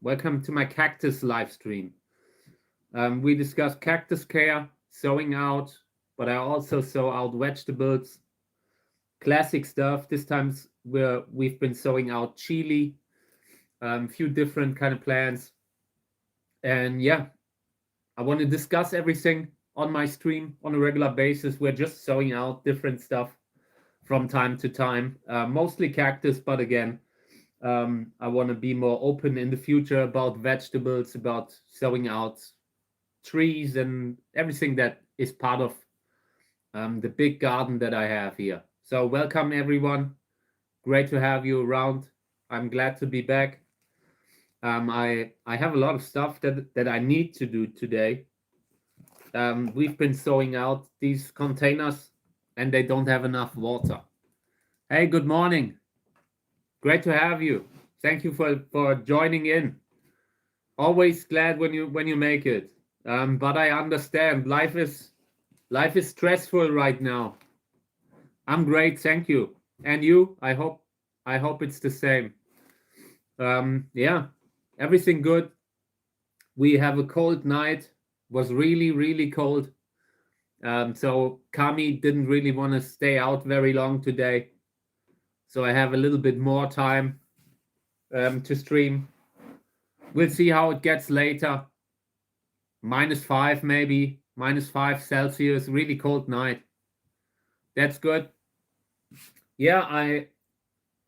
Welcome to my cactus live stream. We discuss cactus care, sowing out, but I also sow out vegetables, classic stuff. This time we've been sowing out chili, few different kind of plants, and yeah, I want to discuss everything on my stream on a regular basis. We're just sowing out different stuff from time to time, mostly cactus, but again. I want to be more open in the future about vegetables, about sowing out trees and everything that is part of the big garden that I have here. So welcome everyone. Great to have you around. I'm glad to be back. I have a lot of stuff that I need to do today. We've been sowing out these containers and they don't have enough water. Hey, good morning. Great to have you. Thank you for joining in. Always glad when you make it. But I understand life is stressful right now. I'm great, thank you. And you? I hope it's the same. Yeah, everything good. We have a cold night. Was really cold. So Kami didn't really want to stay out very long today. So I have a little bit more time to stream. We'll see how it gets later. -5 maybe, -5 Celsius, really cold night. That's good. Yeah,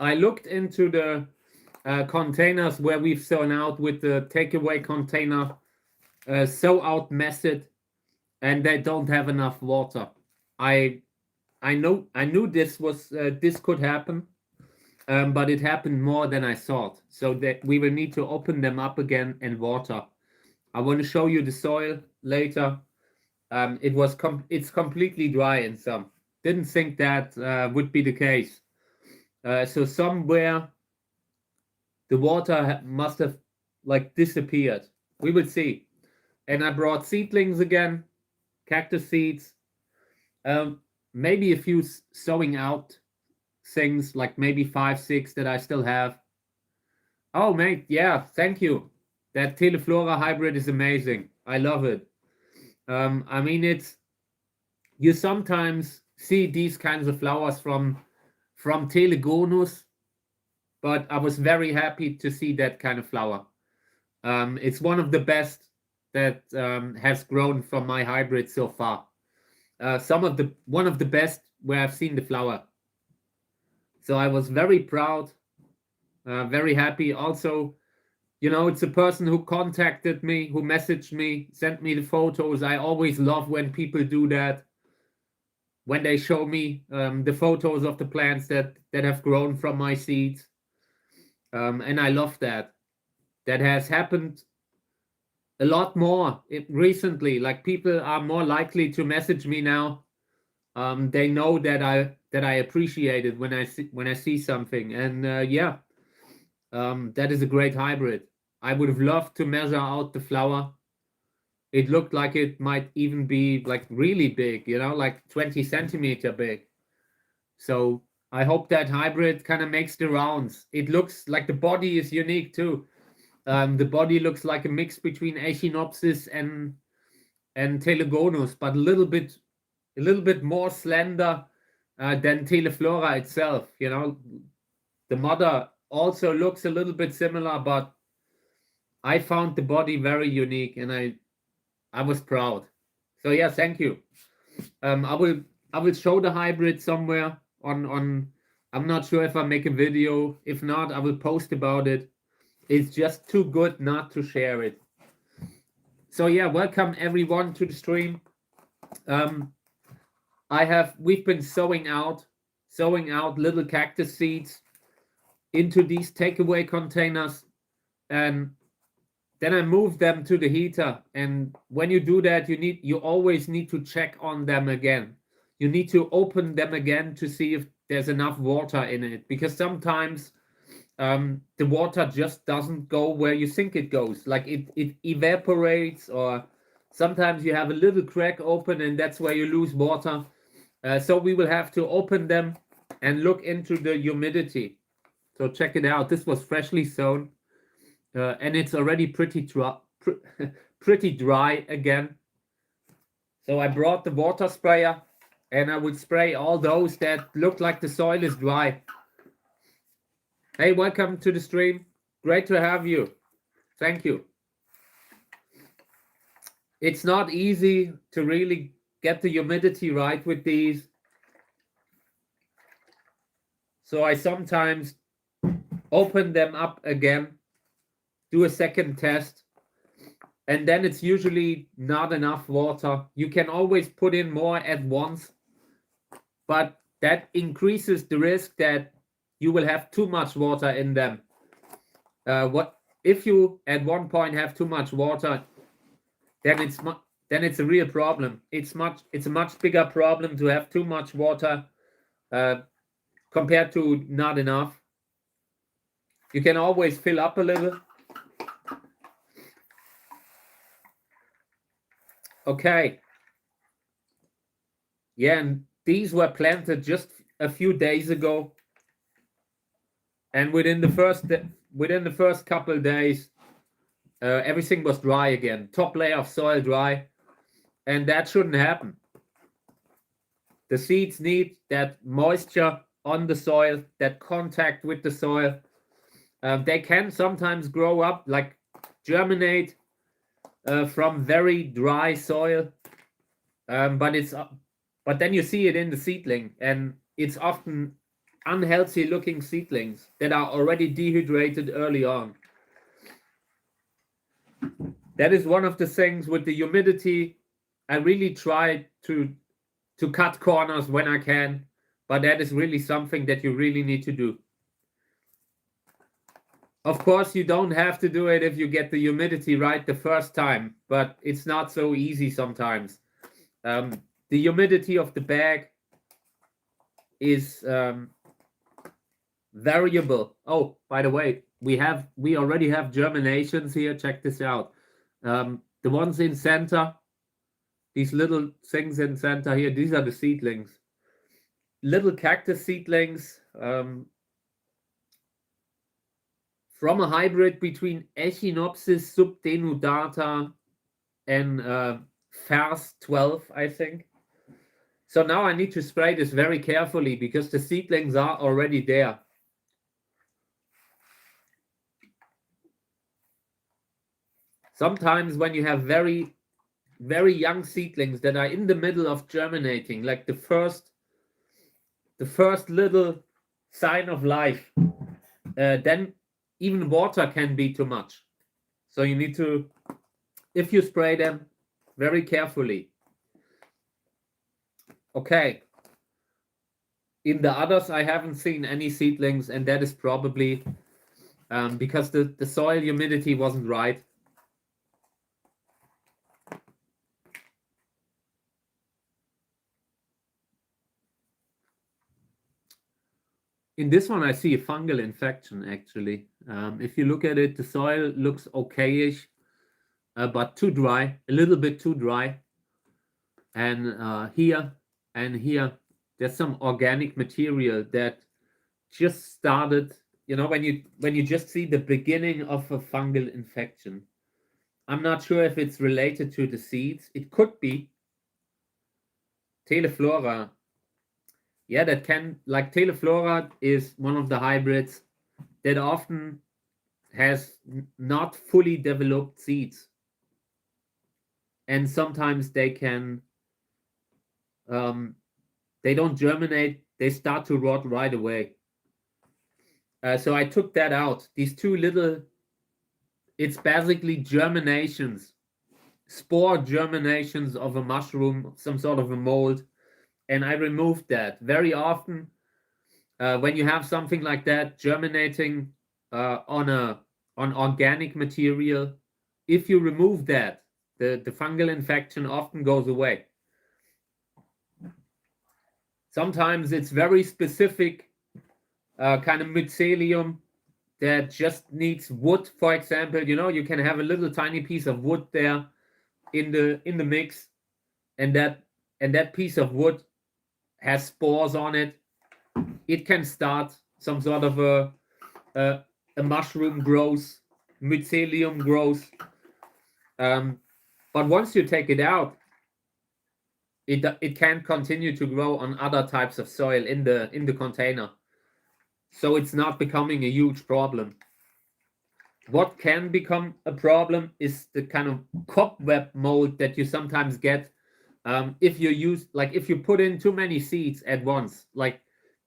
I looked into the containers where we've sown out with the takeaway container sow out method, and they don't have enough water. I knew this could happen. But it happened more than I thought. So that we will need to open them up again and water. I want to show you the soil later. It's completely dry in some. Didn't think that would be the case. So somewhere the water must have like disappeared. We will see. And I brought seedlings again, cactus seeds, maybe a few sowing out things, like maybe 5, 6 that I still have. Oh, mate, yeah, thank you. That Teleflora hybrid is amazing. I love it. I mean, you sometimes see these kinds of flowers from Telegonus, but I was very happy to see that kind of flower. It's one of the best that has grown from my hybrid so far. One of the best where I've seen the flower. So I was very proud, very happy. Also, it's a person who contacted me, who messaged me, sent me the photos. I always love when people do that, when they show me the photos of the plants that have grown from my seeds. And I love that. That has happened a lot more recently. Like, people are more likely to message me now. They know that I appreciate it when I see something, and that is a great hybrid. I would have loved to measure out the flower. It looked like it might even be like really big, like 20 centimeter big. So I hope that hybrid kind of makes the rounds. It looks like the body is unique too. The body looks like a mix between Echinopsis and Telegonus, but a little bit more slender than Teleflora itself. The mother also looks a little bit similar, but I found the body very unique, and I was proud. So yeah, thank you. I will show the hybrid somewhere on. I'm not sure if I make a video. If not, I will post about it. It's just too good not to share it. So yeah, welcome everyone to the stream. We've been sowing out little cactus seeds into these takeaway containers, and then I moved them to the heater. And when you do that, you always need to check on them again. You need to open them again to see if there's enough water in it, because sometimes the water just doesn't go where you think it goes. Like it evaporates, or sometimes you have a little crack open and that's where you lose water. So we will have to open them and look into the humidity. So check it out. This was freshly sown. and it's already pretty dry again. So I brought the water sprayer, and I would spray all those that look like the soil is dry. Hey, welcome to the stream. Great to have you. Thank you. It's not easy to really get the humidity right with these. So I sometimes open them up again, do a second test, and then it's usually not enough water. You can always put in more at once, but that increases the risk that you will have too much water in them. What if you at one point have too much water, then it's a real problem. It's a much bigger problem to have too much water compared to not enough. You can always fill up a little. Okay. Yeah, and these were planted just a few days ago, and within the first couple of days, everything was dry again. Top layer of soil dry, and that shouldn't happen. The seeds need that moisture on the soil, that contact with the soil. They can sometimes grow up, like germinate from very dry soil, but then you see it in the seedling, and it's often unhealthy looking seedlings that are already dehydrated early on. That is one of the things with the humidity. I really try to cut corners when I can, but that is really something that you really need to do. Of course, you don't have to do it if you get the humidity right the first time, but it's not so easy sometimes. The humidity of the bag is variable. Oh, by the way, we already have germinations here. Check this out. The ones in center, these little things in center here, these are the seedlings. Little cactus seedlings from a hybrid between Echinopsis subdenudata and Fers 12, I think. So now I need to spray this very carefully because the seedlings are already there. Sometimes when you have very, very young seedlings that are in the middle of germinating, like the first little sign of life, then even water can be too much. So you need to, if you spray them, very carefully. Okay. In the others, I haven't seen any seedlings, and that is probably because the soil humidity wasn't right. In this one, I see a fungal infection, actually. If you look at it, the soil looks okayish, but too dry, a little bit too dry. And here and here, there's some organic material that just started. You know, when you just see the beginning of a fungal infection. I'm not sure if it's related to the seeds. It could be. Teleflora. Yeah, that can, like Teleflora is one of the hybrids that often has not fully developed seeds. And sometimes they can, they don't germinate, they start to rot right away. So I took that out. These two little, it's basically germinations, spore germinations of a mushroom, some sort of a mold. And I removed that. Very often, when you have something like that germinating on organic material, if you remove that, the fungal infection often goes away. Sometimes it's very specific kind of mycelium that just needs wood, for example. You know, you can have a little tiny piece of wood there in the mix, and that piece of wood has spores on it. It can start some sort of a mushroom growth mycelium grows. But once you take it out, it can continue to grow on other types of soil in the container. So it's not becoming a huge problem. What can become a problem is the kind of cobweb mold that you sometimes get if you put in too many seeds at once. Like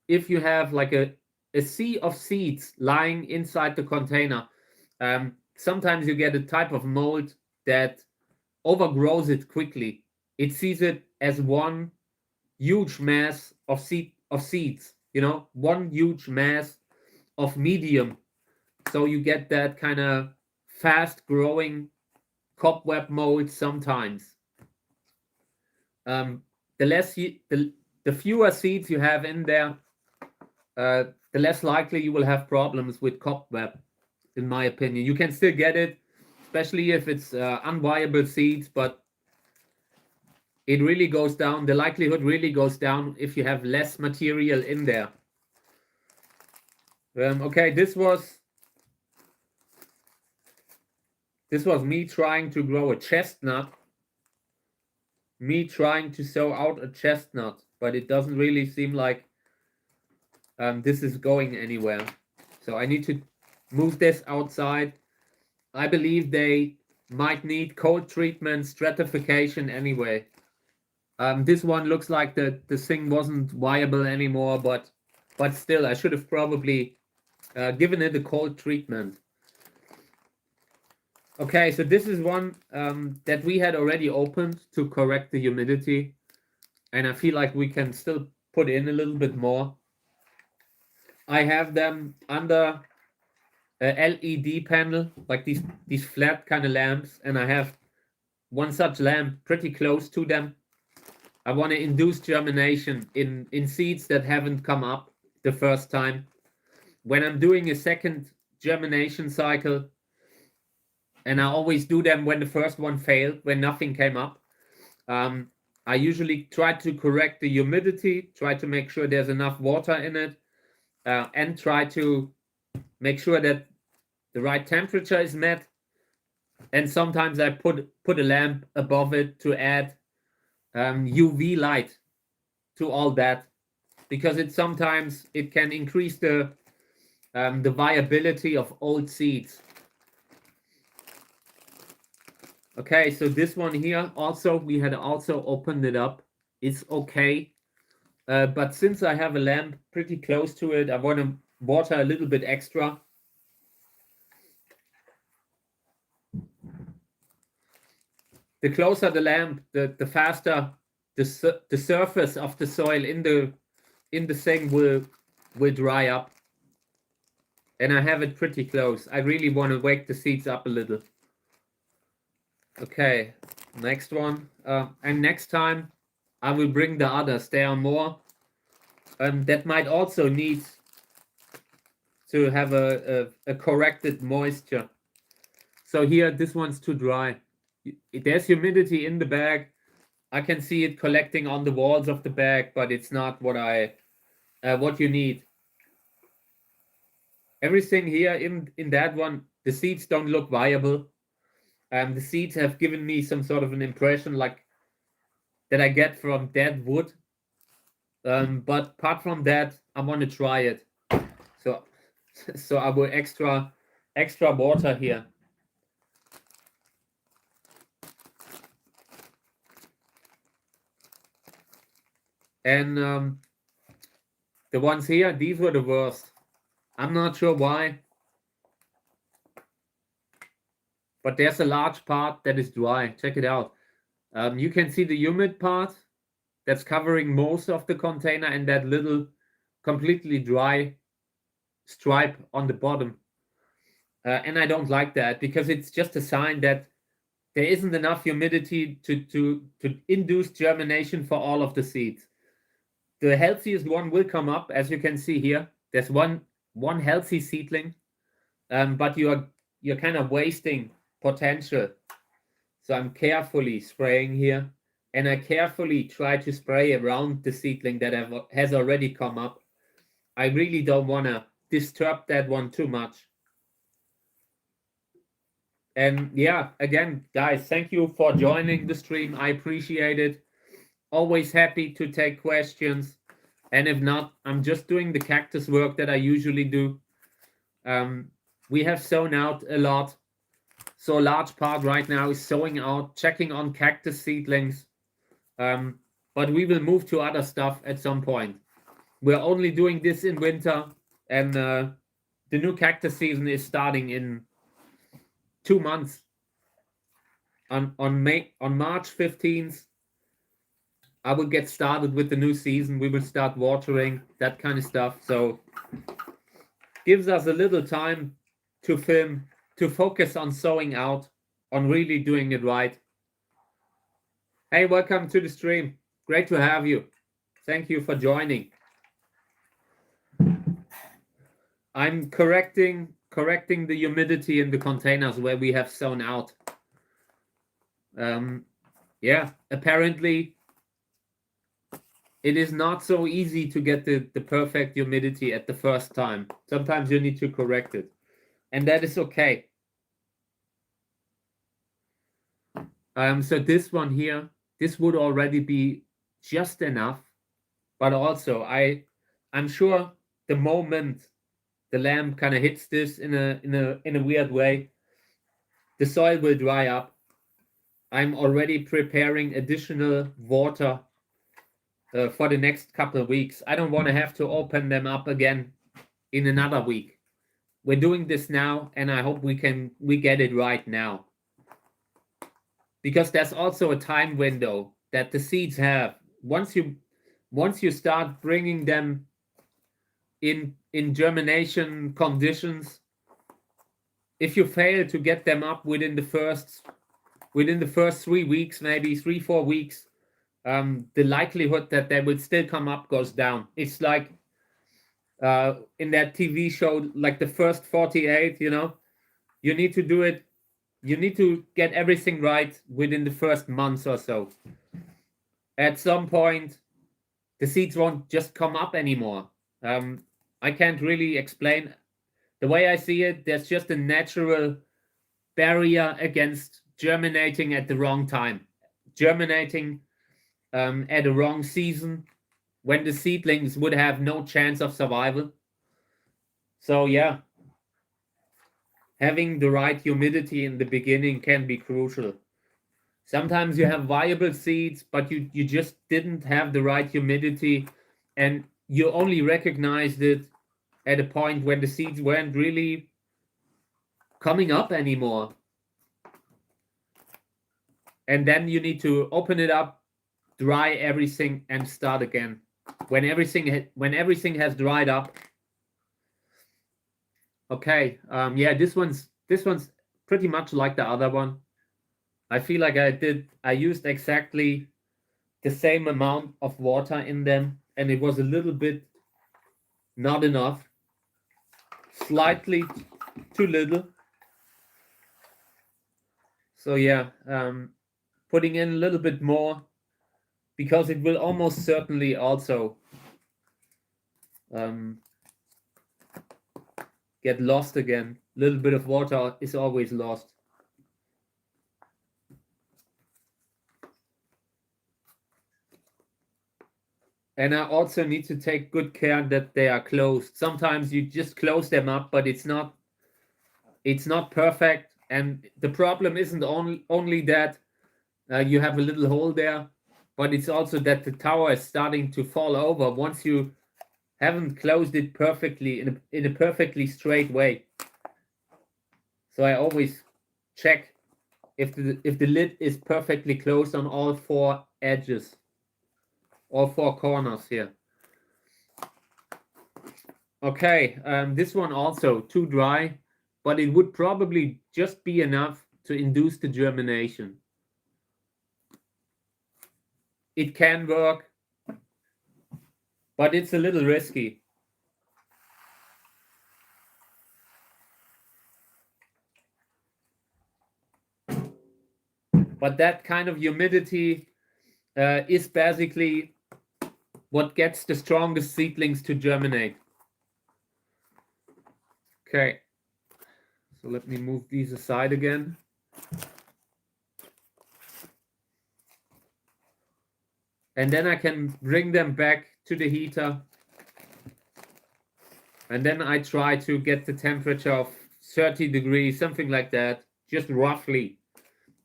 if you have like a sea of seeds lying inside the container, sometimes you get a type of mold that overgrows it quickly. It sees it as one huge mass of seeds, one huge mass of medium. So you get that kind of fast growing cobweb mold sometimes. The fewer seeds you have in there, the less likely you will have problems with cobweb, in my opinion. You can still get it, especially if it's unviable seeds, but it really goes down. The likelihood really goes down if you have less material in there. Okay, this was me trying to grow a chestnut. Me trying to sow out a chestnut, but it doesn't really seem like this is going anywhere. So I need to move this outside. I believe they might need cold treatment, stratification anyway. This one looks like the thing wasn't viable anymore, but still, I should have probably given it a cold treatment. Okay, so this is one that we had already opened to correct the humidity, and I feel like we can still put in a little bit more. I have them under a LED panel, like these flat kind of lamps, and I have one such lamp pretty close to them. I want to induce germination in seeds that haven't come up the first time. When I'm doing a second germination cycle, and I always do them when the first one failed, when nothing came up, I usually try to correct the humidity, try to make sure there's enough water in it, and try to make sure that the right temperature is met. And sometimes I put a lamp above it to add UV light to all that, because sometimes it can increase the viability of old seeds. Okay, so this one here also, we had also opened it up. It's okay. But since I have a lamp pretty close to it, I want to water a little bit extra. The closer the lamp, the faster the surface of the soil in the thing will dry up. And I have it pretty close. I really want to wake the seeds up a little. Okay, next one. And next time I will bring the others. There are more that might also need to have a corrected moisture. So here, this one's too dry. There's humidity in the bag. I can see it collecting on the walls of the bag, but it's not what you need. Everything here in that one, the seeds don't look viable. The seeds have given me some sort of an impression like that I get from dead wood. But apart from that, I want to try it. So I will extra water here. And the ones here, these were the worst. I'm not sure why. But there's a large part that is dry. Check it out. You can see the humid part that's covering most of the container and that little completely dry stripe on the bottom. And I don't like that, because it's just a sign that there isn't enough humidity to induce germination for all of the seeds. The healthiest one will come up, as you can see here. There's one healthy seedling, but you're kind of wasting potential. So I'm carefully spraying here, and I carefully try to spray around the seedling that has already come up. I really don't want to disturb that one too much. And yeah, again, guys, thank you for joining the stream. I appreciate it. Always happy to take questions. And if not, I'm just doing the cactus work that I usually do. We have sown out a lot. So a large part right now is sowing out, checking on cactus seedlings. But we will move to other stuff at some point. We're only doing this in winter, and the new cactus season is starting in 2 months. On March 15th, I will get started with the new season. We will start watering, that kind of stuff. So gives us a little time to film, to focus on sowing out, on really doing it right. Hey, welcome to the stream. Great to have you. Thank you for joining. I'm correcting the humidity in the containers where we have sown out. Yeah, apparently it is not so easy to get the perfect humidity at the first time. Sometimes you need to correct it, and that is okay. So this one here, this would already be just enough, but also I'm sure the moment the lamp kind of hits this in a weird way, the soil will dry up. I'm already preparing additional water for the next couple of weeks. I don't want to have to open them up again in another week. We're doing this now, and I hope we get it right now. Because there's also a time window that the seeds have. Once you start bringing them in germination conditions, if you fail to get them up within the first 3 weeks, maybe 3-4 weeks, the likelihood that they will still come up goes down. It's like in that TV show, like the first 48, you need to do it. You need to get everything right within the first month or so. At some point, the seeds won't just come up anymore. I can't really explain. The way I see it, there's just a natural barrier against germinating at the wrong time. Germinating at a wrong season when the seedlings would have no chance of survival. So yeah, having the right humidity in the beginning can be crucial. Sometimes you have viable seeds, but you just didn't have the right humidity, and you only recognized it at a point when the seeds weren't really coming up anymore. And then you need to open it up, dry everything, and start again. When everything has dried up. Okay, yeah, this one's pretty much like the other one. I feel like I used exactly the same amount of water in them, and it was a little bit not enough, slightly too little. So yeah, putting in a little bit more, because it will almost certainly also get lost again. A little bit of water is always lost. And I also need to take good care that they are closed. Sometimes you just close them up, but it's not perfect. And the problem isn't only that you have a little hole there, but it's also that the tower is starting to fall over once you haven't closed it perfectly in a perfectly straight way. So I always check if the lid is perfectly closed on all 4 edges, all 4 corners here. Okay, this one also too dry, but it would probably just be enough to induce the germination. It can work, but it's a little risky. But that kind of humidity is basically what gets the strongest seedlings to germinate. Okay, so let me move these aside again. And then I can bring them back to the heater. And then I try to get the temperature of 30 degrees, something like that, just roughly.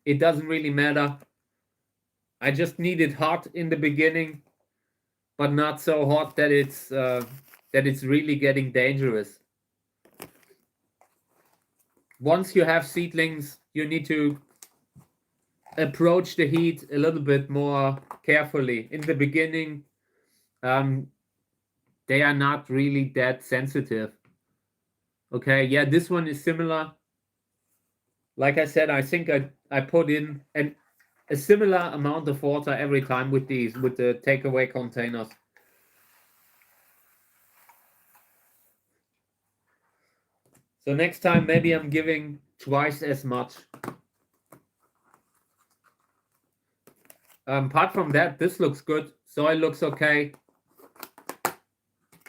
It doesn't really matter. I just need it hot in the beginning, but not so hot that it's really getting dangerous. Once you have seedlings, you need to approach the heat a little bit more carefully. In the beginning, they are not really that sensitive. Okay, yeah, this one is similar. Like I said, I think I put in a similar amount of water every time with the takeaway containers. So next time, maybe I'm giving twice as much. Apart from that, this looks good. Soil looks okay.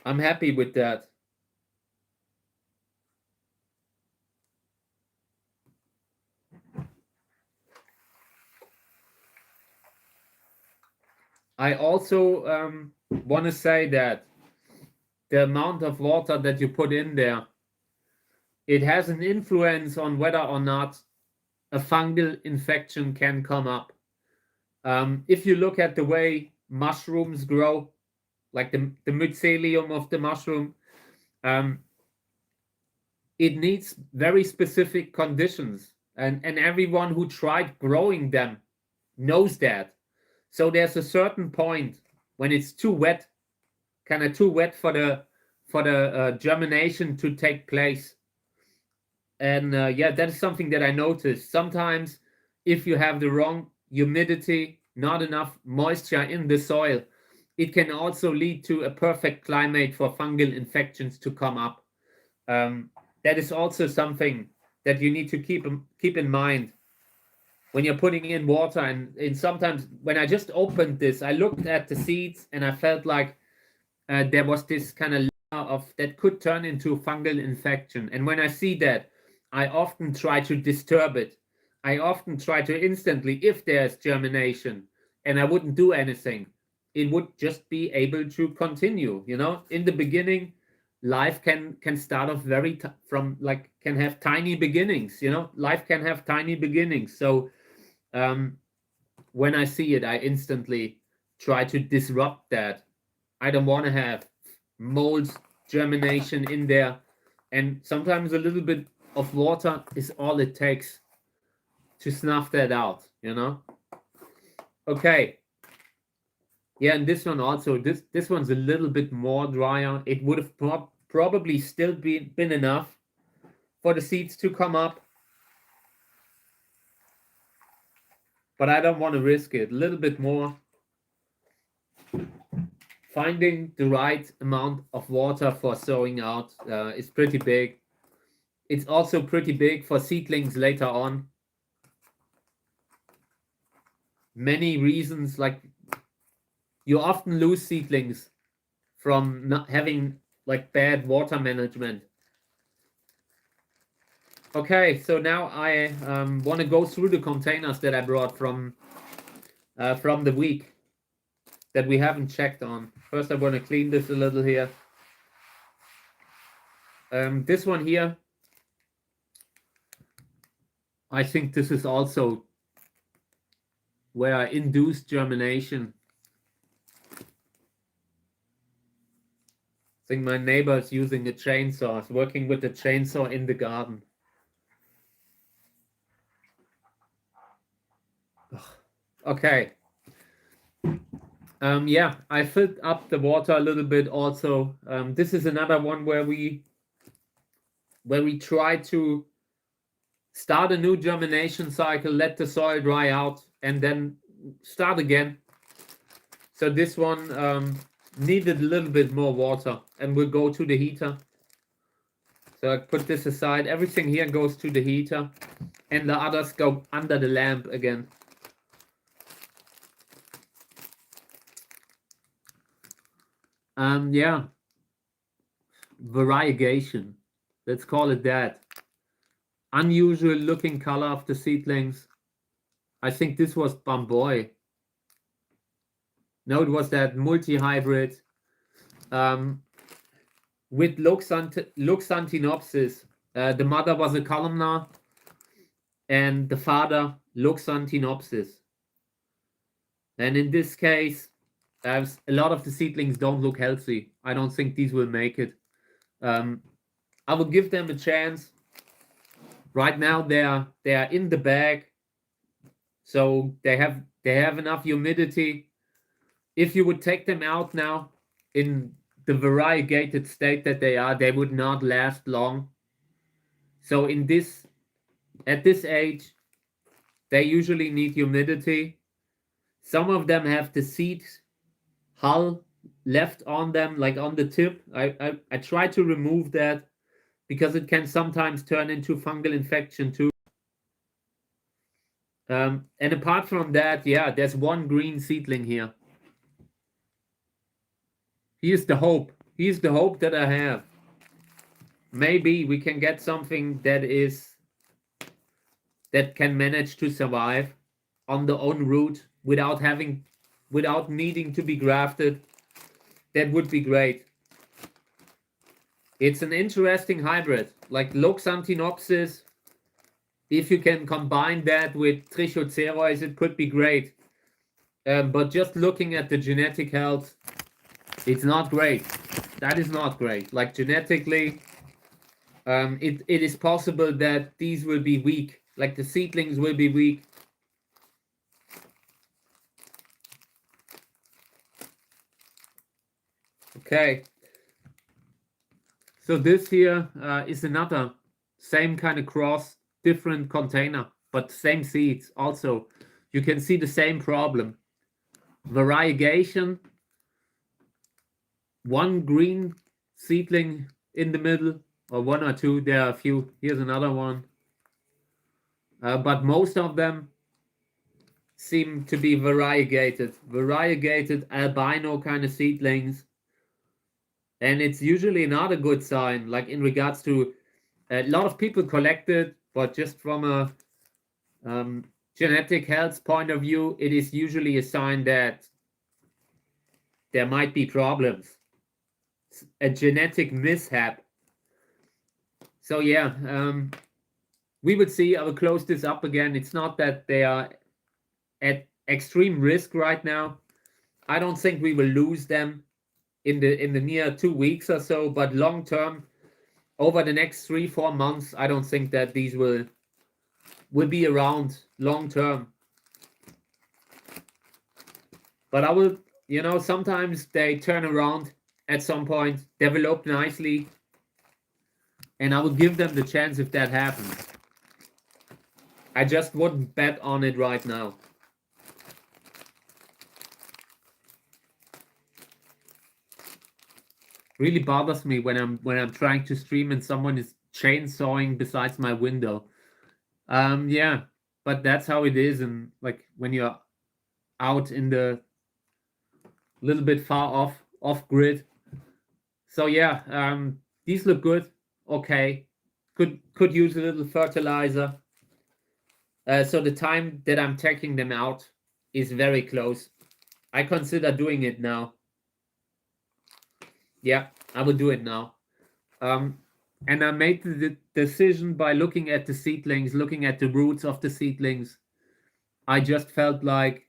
I'm happy with that. I also want to say that the amount of water that you put in there, it has an influence on whether or not a fungal infection can come up. If you look at the way mushrooms grow, like the mycelium of the mushroom, it needs very specific conditions. And everyone who tried growing them knows that. So there's a certain point when it's too wet, kind of too wet for the germination to take place. And yeah, that is something that I noticed. Sometimes if you have the wrong humidity, not enough moisture in the soil, it can also lead to a perfect climate for fungal infections to come up. That is also something that you need to keep in mind when you're putting in water. And sometimes when I just opened this, I looked at the seeds and I felt like there was this kind of layer of that could turn into fungal infection. And when I see that, I often try to disturb it. I often try to instantly, if there's germination and I wouldn't do anything, it would just be able to continue. You know, in the beginning, life can start off can have tiny beginnings. You know, life can have tiny beginnings. So when I see it, I instantly try to disrupt that. I don't want to have mold germination in there. And sometimes a little bit of water is all it takes to snuff that out, you know? Okay. Yeah, and this one also, this one's a little bit more drier. It would have probably still been enough for the seeds to come up. But I don't want to risk it. A little bit more. Finding the right amount of water for sowing out is pretty big. It's also pretty big for seedlings later on. Many reasons, like you often lose seedlings from not having like bad water management. Okay, so now I want to go through the containers that I brought from the week that we haven't checked on. First, I want to clean this a little here. This one here, I think this is also where I induced germination. I think my neighbor is using a chainsaw, is working with the chainsaw in the garden. Okay. Yeah, I filled up the water a little bit also. This is another one where we try to start a new germination cycle, let the soil dry out, and then start again. So this one needed a little bit more water, and we'll go to the heater. So I put this aside. Everything here goes to the heater, and the others go under the lamp again. Yeah, variegation, let's call it that. Unusual looking color of the seedlings. I think this was Bamboy. No, it was that multi-hybrid with Luxantinopsis. The mother was a columnar, and the father Luxantinopsis. And in this case, a lot of the seedlings don't look healthy. I don't think these will make it. I will give them a chance. Right now, they are in the bag, so they have enough humidity. If you would take them out now in the variegated state that they are, they would not last long. So at this age, they usually need humidity. Some of them have the seed hull left on them, like on the tip. I try to remove that because it can sometimes turn into fungal infection too. And apart from that, yeah, there's one green seedling here. He is the hope. He is the hope that I have. Maybe we can get something that can manage to survive on the own root without needing to be grafted. That would be great. It's an interesting hybrid, like Loxanthinopsis. If you can combine that with Trichocereus, it could be great. But just looking at the genetic health, it's not great. That is not great. Like genetically, it is possible that these will be weak. Like the seedlings will be weak. Okay. So this here is another same kind of cross, different container, but same seeds also. You can see the same problem. Variegation, one green seedling in the middle, or one or two. There are a few. Here's another one. But most of them seem to be variegated albino kind of seedlings. And it's usually not a good sign, like in regards to a lot of people collect it, but just from a genetic health point of view, it is usually a sign that there might be problems, a genetic mishap. So yeah, we would see. I will close this up again. It's not that they are at extreme risk right now. I don't think we will lose them in the near 2 weeks or so, but long term, over the next 3-4 months, I don't think that these will be around long term. But I will, sometimes they turn around at some point, develop nicely, and I will give them the chance if that happens. I just wouldn't bet on it right now. Really bothers me when I'm trying to stream and someone is chainsawing besides my window. Yeah, but that's how it is, and like when you're out in the little bit far off grid. So yeah, these look good. Okay, could use a little fertilizer. So the time that I'm taking them out is very close. I consider doing it now. Yeah, I will do it now. And I made the decision by looking at the seedlings, looking at the roots of the seedlings. I just felt like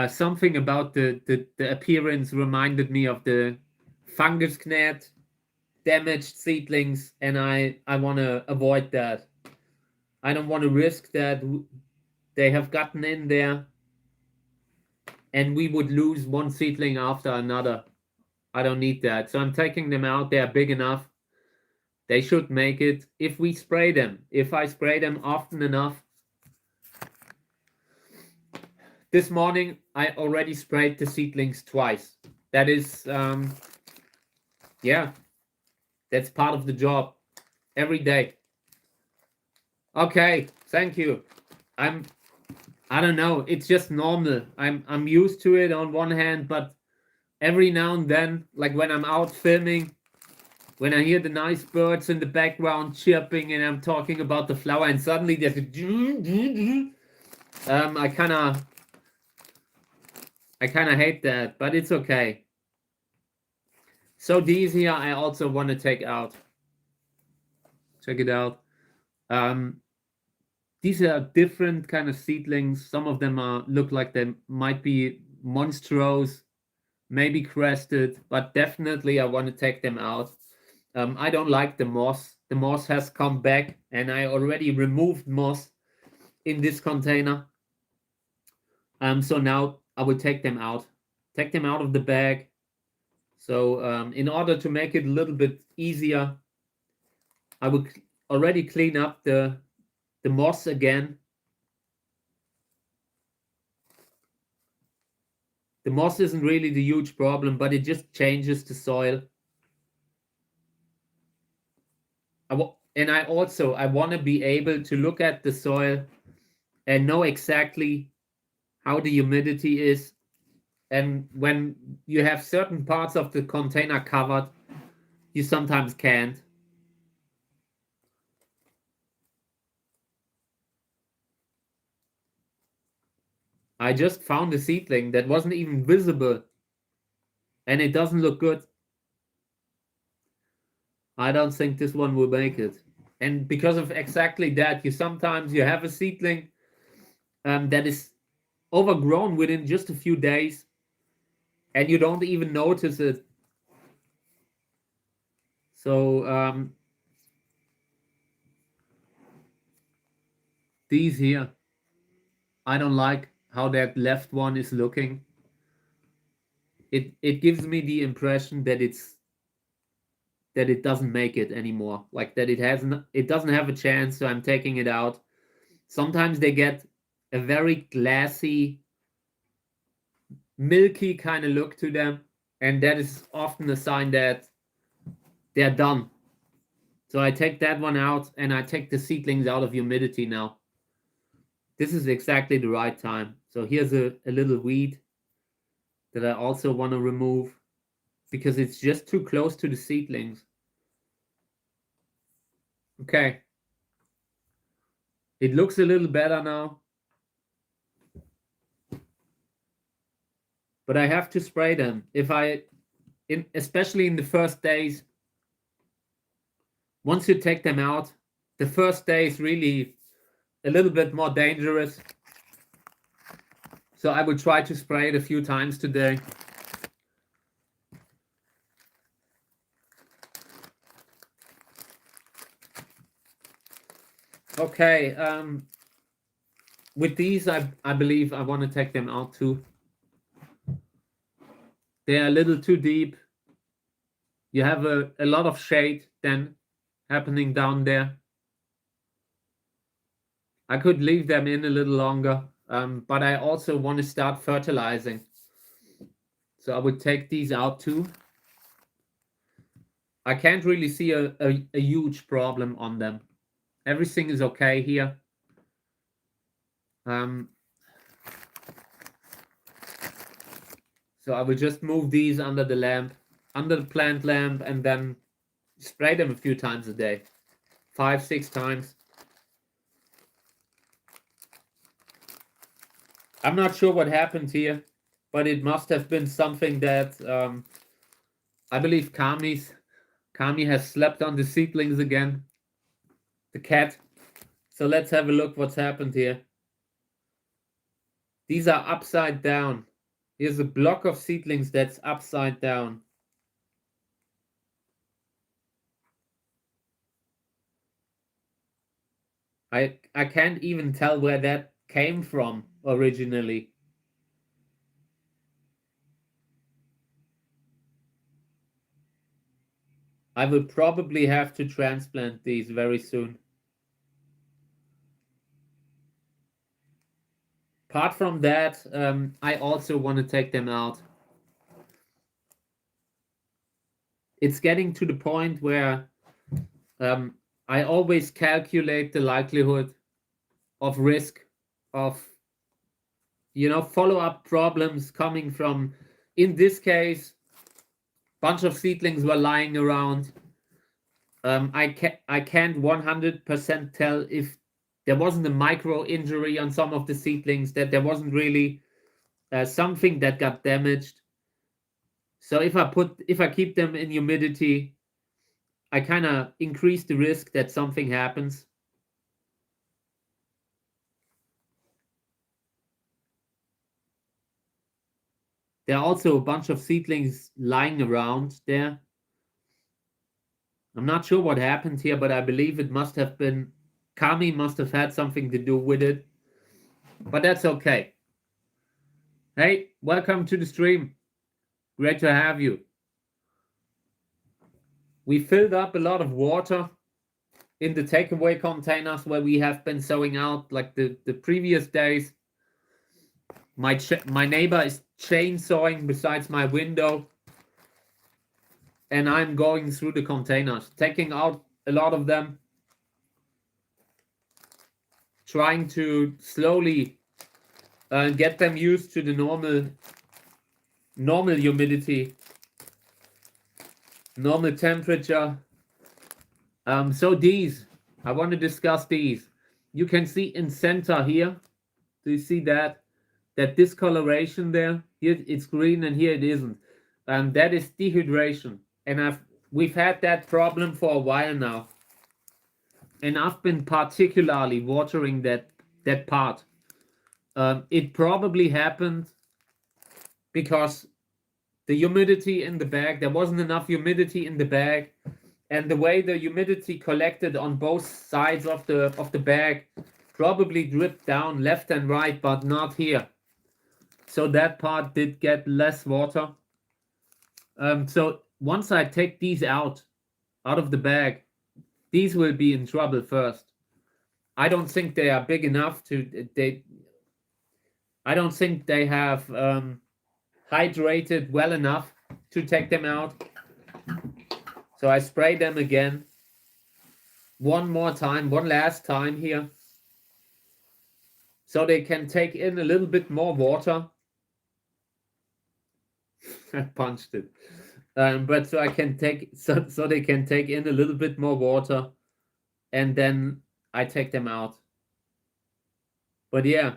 something about the appearance reminded me of the fungus gnat damaged seedlings, and I want to avoid that. I don't want to risk that they have gotten in there and we would lose one seedling after another. I don't need that. So I'm taking them out. They are big enough. They should make it if we spray them. If I spray them often enough. This morning, I already sprayed the seedlings twice. That is, yeah, that's part of the job every day. Okay, thank you. I don't know. It's just normal. I'm used to it on one hand, but every now and then, like when I'm out filming, when I hear the nice birds in the background chirping and I'm talking about the flower and suddenly there's a I kind of I kind of hate that, but it's okay. So these here I also want to take out. Check it out. These are different kind of seedlings. Some of them look like they might be monstrous, maybe crested, but definitely I want to take them out. I don't like the moss. The moss has come back, and I already removed moss in this container. So now I will take them out of the bag. So in order to make it a little bit easier, I will already clean up the moss again. The moss isn't really the huge problem, but it just changes the soil. And I want to be able to look at the soil and know exactly how the humidity is. And when you have certain parts of the container covered, you sometimes can't. I just found a seedling that wasn't even visible, and it doesn't look good. I don't think this one will make it. And because of exactly that, sometimes you have a seedling that is overgrown within just a few days, and you don't even notice it. So these here, I don't like how that left one is looking. It gives me the impression that it doesn't make it anymore, like that it doesn't have a chance, so I'm taking it out. Sometimes they get a very glassy, milky kind of look to them, and that is often a sign that they're done. So I take that one out, and I take the seedlings out of humidity now. This is exactly the right time. So here's a little weed that I also want to remove because it's just too close to the seedlings. Okay. It looks a little better now. But I have to spray them. Especially in the first days, once you take them out, the first day is really a little bit more dangerous. So I will try to spray it a few times today. Okay, with these, I believe I want to take them out too. They're a little too deep. You have a lot of shade then happening down there. I could leave them in a little longer, but I also want to start fertilizing. So I would take these out too. I can't really see a huge problem on them. Everything is okay here. So I will just move these under the plant lamp, and then spray them a few times a day, 5-6 times. I'm not sure what happened here, but it must have been something that I believe Kami has slept on the seedlings again. The cat. So let's have a look what's happened here. These are upside down. Here's a block of seedlings that's upside down. I can't even tell where that came from originally. I will probably have to transplant these very soon. Apart from that, I also want to take them out. It's getting to the point where I always calculate the likelihood of risk of follow-up problems coming from, in this case, bunch of seedlings were lying around. I can't 100% tell if there wasn't a micro injury on some of the seedlings, that there wasn't really something that got damaged. So if I keep them in humidity, I kind of increase the risk that something happens. There are also a bunch of seedlings lying around there. I'm not sure what happened here, but I believe it must have been Kami must have had something to do with it. But that's okay. Hey, welcome to the stream. Great to have you. We filled up a lot of water in the takeaway containers where we have been sowing out like the previous days. My neighbor is chainsawing besides my window, and I'm going through the containers, taking out a lot of them, trying to slowly get them used to the normal humidity, normal temperature. So these, I want to discuss these. You can see in center here, do you see that discoloration there? Here it's green and here it isn't. That is dehydration. And we've had that problem for a while now. And I've been particularly watering that part. It probably happened because the humidity in the bag, there wasn't enough humidity in the bag, and the way the humidity collected on both sides of the bag probably dripped down left and right, but not here. So that part did get less water. So once I take these out of the bag, these will be in trouble first. I don't think they are big enough to I don't think they have hydrated well enough to take them out. So I spray them again. One last time here. So they can take in a little bit more water. I punched it. But so I can so they can take in a little bit more water, and then I take them out. But yeah,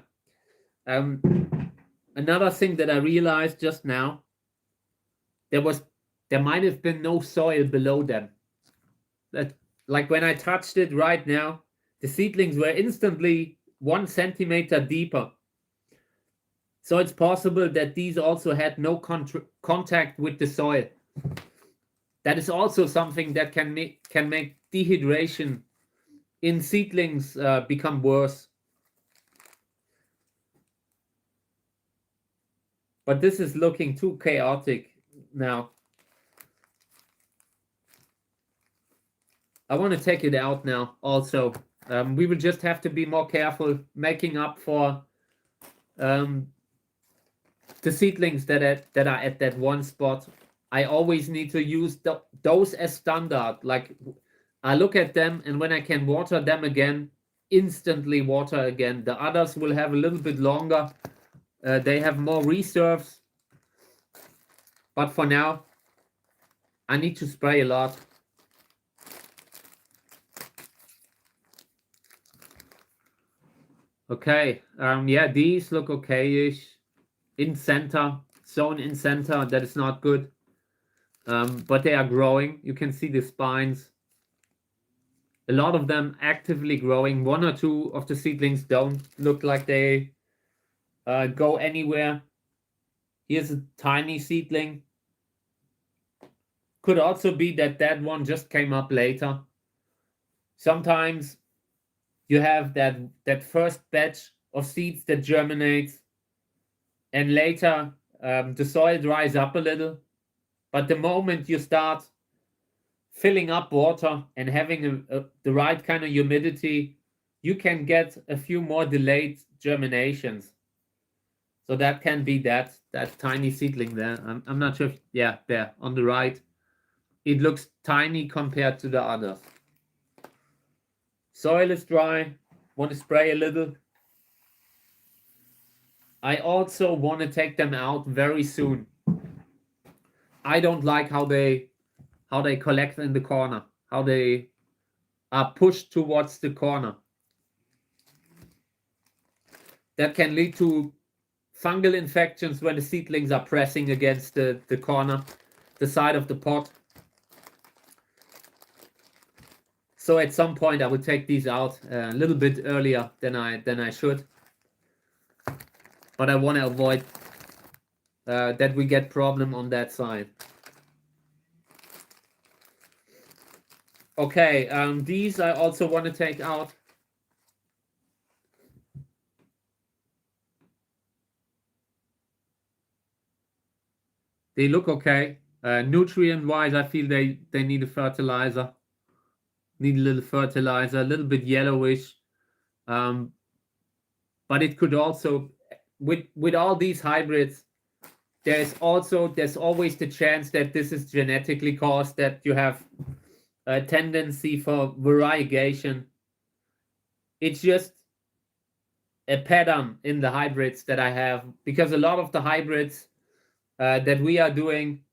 another thing that I realized just now, there might have been no soil below them. That, like when I touched it right now, the seedlings were instantly 1 centimeter deeper. So it's possible that these also had no contact with the soil. That is also something that can make dehydration in seedlings become worse. But this is looking too chaotic now. I want to take it out now also. We will just have to be more careful making up for the seedlings that are at that one spot. I always need to use those as standard. Like I look at them, and when I can water them again, instantly water again. The others will have a little bit longer. They have more reserves. But for now, I need to spray a lot. Okay, yeah, these look okay-ish. In center, zone in center, that is not good. But they are growing. You can see the spines. A lot of them actively growing. 1 or 2 of the seedlings don't look like they go anywhere. Here's a tiny seedling. Could also be that one just came up later. Sometimes you have that first batch of seeds that germinates, and later the soil dries up a little. But the moment you start filling up water and having the right kind of humidity, you can get a few more delayed germinations. So that can be that tiny seedling there. I'm not sure if, yeah, there on the right. It looks tiny compared to the others. Soil is dry. Want to spray a little. I also want to take them out very soon. I don't like how they collect in the corner, how they are pushed towards the corner. That can lead to fungal infections when the seedlings are pressing against the corner, the side of the pot. So at some point I will take these out a little bit earlier than I should. But I want to avoid that we get problem on that side. Okay, these I also want to take out. They look okay. Nutrient-wise, I feel they need a fertilizer. Need a little fertilizer, a little bit yellowish. But it could also, with all these hybrids, there's always the chance that this is genetically caused, that you have a tendency for variegation. It's just a pattern in the hybrids that I have, because a lot of the hybrids that we are doing,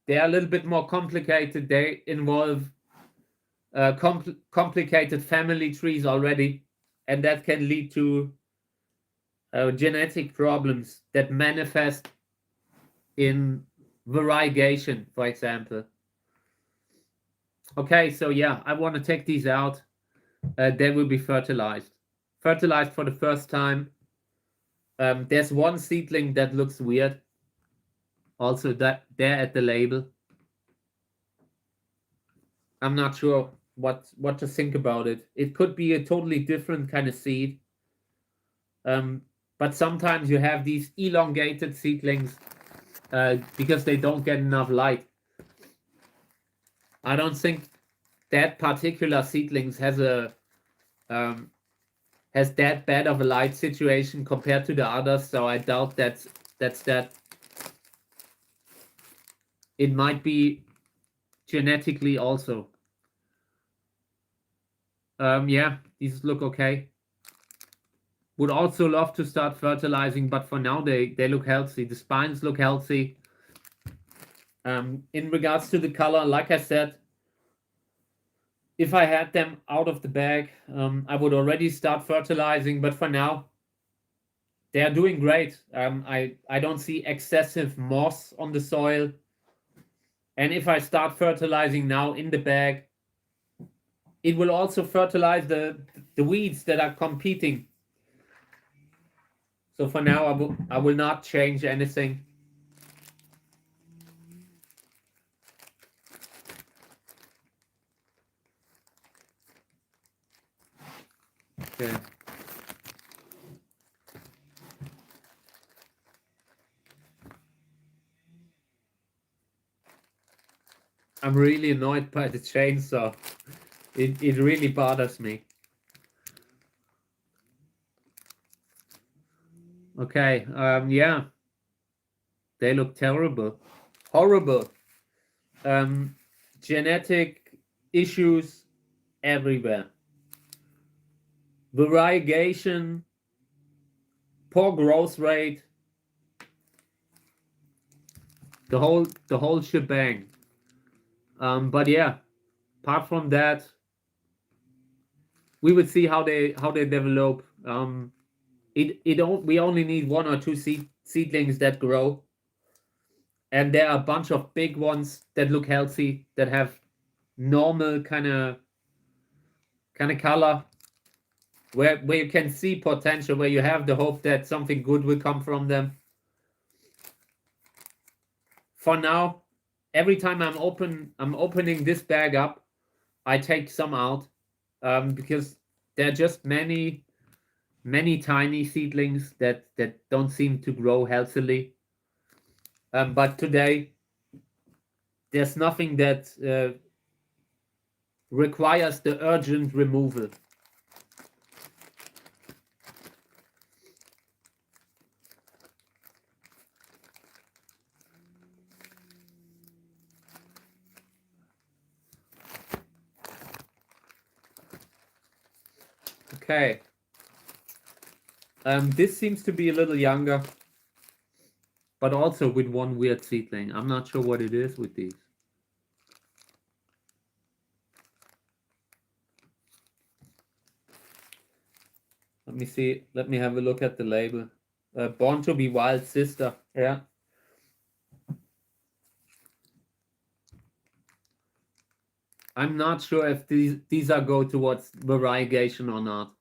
they are a little bit more complicated. They involve complicated family trees already, and that can lead to genetic problems that manifest in variegation, for example. Okay, so yeah, I want to take these out. They will be fertilized for the first time. There's one seedling that looks weird, also that there at the label. I'm not sure what to think about it. It could be a totally different kind of seed. But sometimes you have these elongated seedlings because they don't get enough light. I don't think that particular seedlings has that bad of a light situation compared to the others, so I doubt that's that. It might be genetically also. Yeah, these look okay. Would also love to start fertilizing, but for now they look healthy. The spines look healthy. In regards to the color, like I said, if I had them out of the bag, I would already start fertilizing, but for now, they are doing great. I don't see excessive moss on the soil. And if I start fertilizing now in the bag, it will also fertilize the weeds that are competing. So for now, I will not change anything. Okay. I'm really annoyed by the chainsaw. It really bothers me. Okay, yeah. They look terrible. Horrible. Genetic issues everywhere. Variegation, poor growth rate, the whole shebang. But yeah, apart from that, we would see how they develop. We only need one or two seedlings that grow, and there are a bunch of big ones that look healthy, that have normal kind of color, where you can see potential, where you have the hope that something good will come from them. For now, every time I'm opening this bag up, I take some out, because there are just many tiny seedlings that don't seem to grow healthily. But today, there's nothing that requires the urgent removal. Okay. This seems to be a little younger, but also with one weird seedling. I'm not sure what it is with these. Let me see. Let me have a look at the label. Born to be Wild sister. Yeah. I'm not sure if these are go towards variegation or not.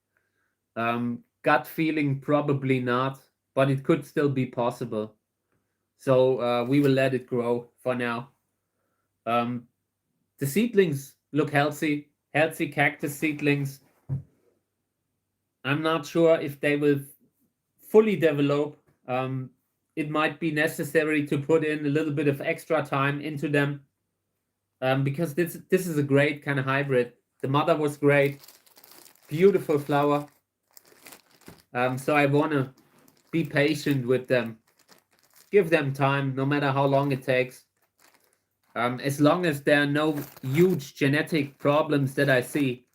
Gut feeling, probably not, but it could still be possible. So we will let it grow for now. The seedlings look healthy cactus seedlings. I'm not sure if they will fully develop. It might be necessary to put in a little bit of extra time into them, because this is a great kind of hybrid. The mother was great, beautiful flower. So I want to be patient with them, give them time, no matter how long it takes. As long as there are no huge genetic problems that I see,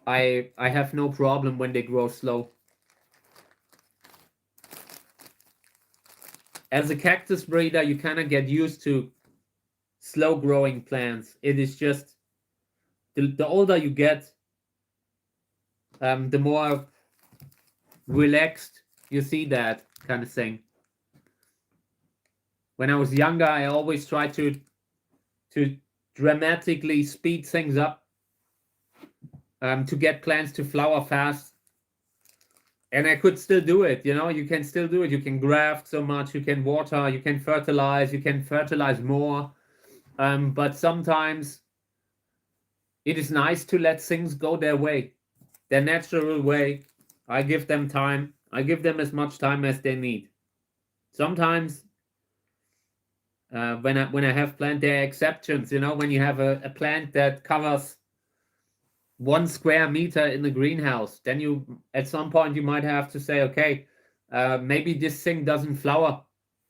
I have no problem when they grow slow. As a cactus breeder, you kind of get used to slow growing plants. It is just the older you get, the more relaxed you see that kind of thing. When I was younger, I always tried to dramatically speed things up, to get plants to flower fast. And I could still do it, you can still do it. You can graft so much, you can water, you can fertilize more. But sometimes it is nice to let things go their way, their natural way. I give them time. I give them as much time as they need. Sometimes when I have plant, there are exceptions. When you have a plant that covers 1 square meter in the greenhouse, then you at some point you might have to say, okay, maybe this thing doesn't flower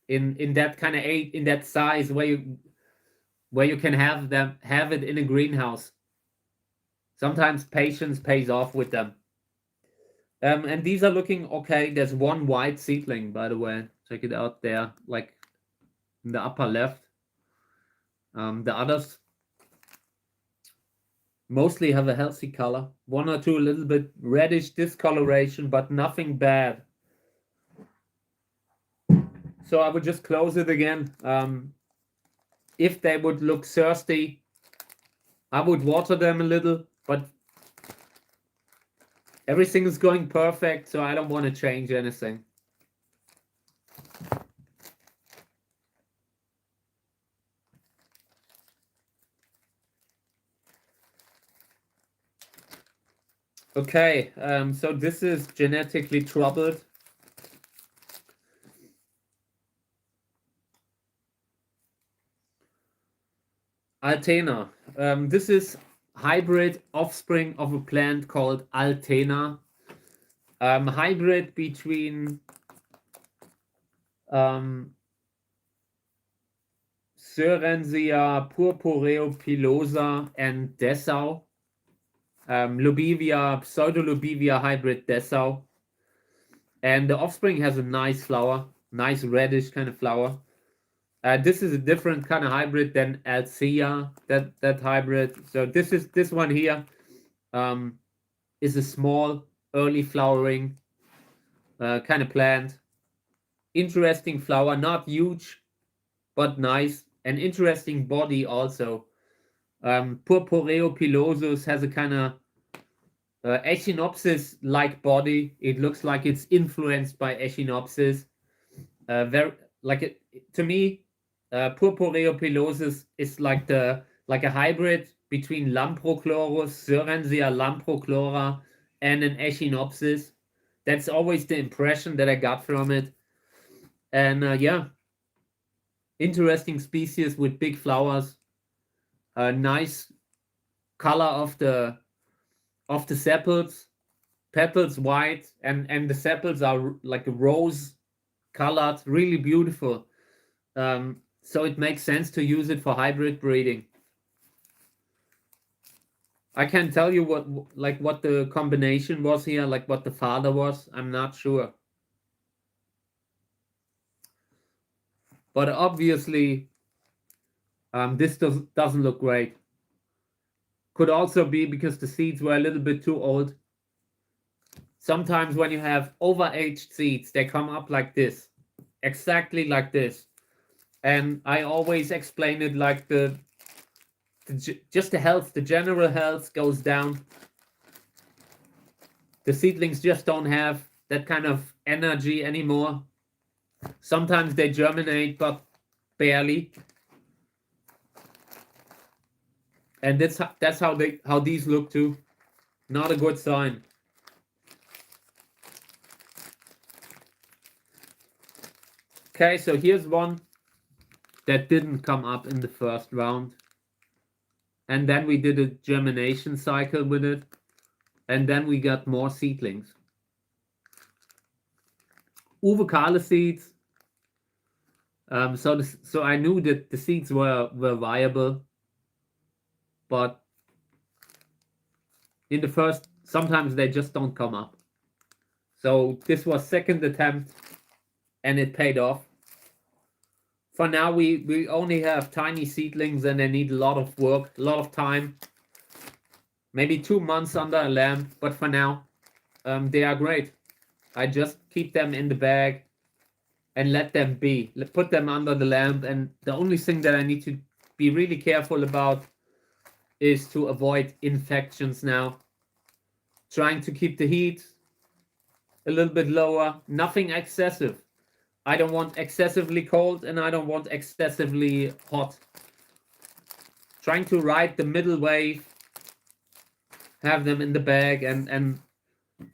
in that kind of in that size where you can have it in a greenhouse. Sometimes patience pays off with them. And these are looking okay. There's one white seedling, by the way. Check it out there, like in the upper left. The others mostly have a healthy color. 1 or 2 a little bit reddish discoloration, but nothing bad. So I would just close it again. If they would look thirsty, I would water them a little, but everything is going perfect, so I don't want to change anything. Okay, so this is genetically troubled. Altena. This is hybrid offspring of a plant called Altena. Hybrid between Cerenzia purpureopilosa and Dessau. Lobivia, Pseudolobivia hybrid Dessau. And the offspring has a nice flower, nice reddish kind of flower. This is a different kind of hybrid than Althea, that hybrid. So this one here is a small, early flowering kind of plant. Interesting flower, not huge, but nice. An interesting body also. Purpureopilosus has a kind of Echinopsis-like body. It looks like it's influenced by Echinopsis. To me, Purpureopilosus is like a hybrid between Lamprochlorus, Cerenzia lamprochlora, and an Echinopsis. That's always the impression that I got from it. And yeah, interesting species with big flowers. Nice color of the sepals. Petals white, and the sepals are like rose colored, really beautiful. So it makes sense to use it for hybrid breeding. I can't tell you what the combination was here, like what the father was. I'm not sure. But obviously, this doesn't look great. Could also be because the seeds were a little bit too old. sometimes when you have overaged seeds, they come up like this, exactly like this. And I always explain it like just the health, the general health goes down. The seedlings just don't have that kind of energy anymore. Sometimes they germinate, but barely. And that's how these look too. Not a good sign. Okay, so here's one that didn't come up in the first round. And then we did a germination cycle with it. And then we got more seedlings. Uwe seeds. So I knew that the seeds were viable. But in the first, sometimes they just don't come up. So this was second attempt and it paid off. For now, we only have tiny seedlings and they need a lot of work, a lot of time. Maybe 2 months under a lamp, but for now, they are great. I just keep them in the bag and let them be. Put them under the lamp, and the only thing that I need to be really careful about is to avoid infections now. Trying to keep the heat a little bit lower, nothing excessive. I don't want excessively cold and I don't want excessively hot. Trying to ride the middle wave, have them in the bag, and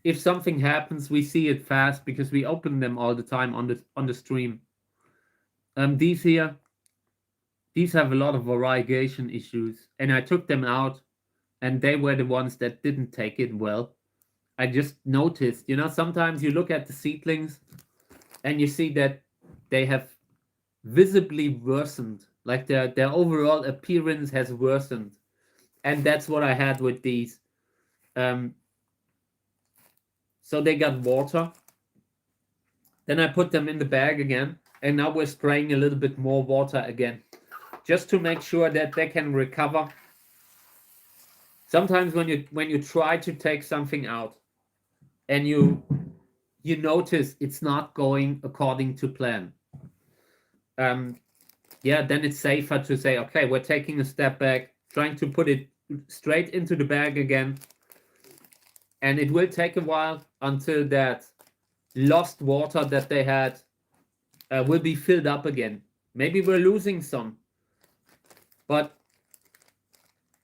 if something happens, we see it fast because we open them all the time on the stream. These here, these have a lot of variegation issues, and I took them out, and they were the ones that didn't take it well. I just noticed, sometimes you look at the seedlings and you see that they have visibly worsened, like their overall appearance has worsened. And that's what I had with these. So they got water. Then I put them in the bag again. And now we're spraying a little bit more water again, just to make sure that they can recover. Sometimes when you try to take something out and you notice it's not going according to plan, then it's safer to say, okay, we're taking a step back, trying to put it straight into the bag again. And it will take a while until that lost water that they had will be filled up again. Maybe we're losing some, but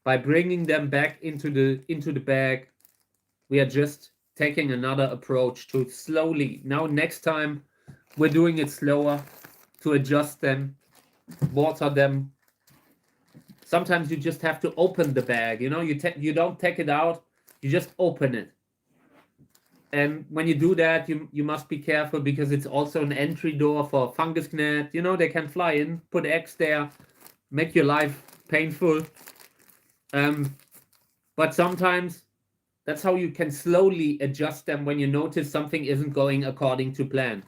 by bringing them back into the bag, we are just taking another approach to slowly. Now next time we're doing it slower, to adjust them, water them. Sometimes you just have to open the bag. You don't take it out, you just open it. And when you do that, you must be careful because it's also an entry door for fungus gnat. They can fly in, put eggs there, make your life painful. But sometimes that's how you can slowly adjust them when you notice something isn't going according to plan.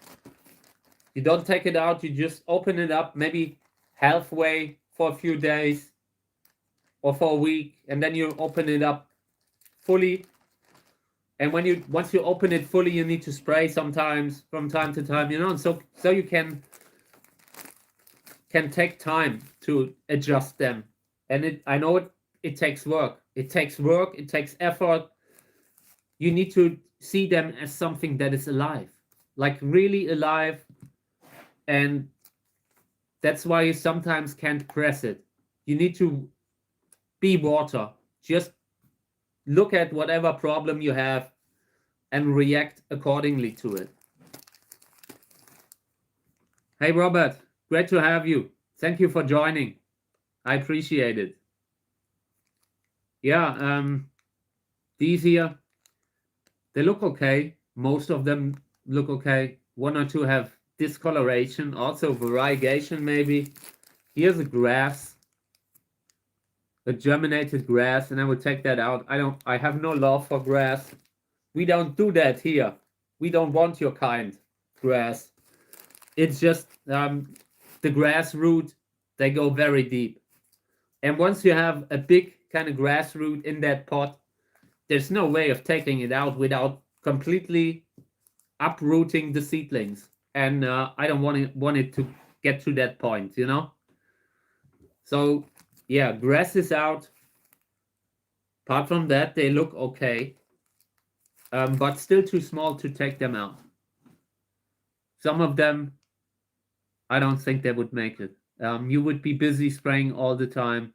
You don't take it out, you just open it up, maybe halfway for a few days or for a week, and then you open it up fully. And once you open it fully, you need to spray sometimes from time to time, and so you can take time to adjust them. And I know it takes work. It takes work, it takes effort. You need to see them as something that is alive, like really alive. And that's why you sometimes can't press it. You need to be water. Just look at whatever problem you have and react accordingly to it. Hey, Robert, great to have you. Thank you for joining. I appreciate it. Yeah, these here, they look okay. Most of them look okay. One or two have discoloration, also variegation maybe. Here's a grass, a germinated grass, and I will take that out. I have no love for grass. We don't do that here. We don't want your kind grass. It's just the grass root, they go very deep. And once you have a big kind of grass root in that pot, there's no way of taking it out without completely uprooting the seedlings, and I don't want it to get to that point, you know. So yeah, grass is out. Apart from that, they look okay, but still too small to take them out. Some of them, I don't think they would make it. You would be busy spraying all the time.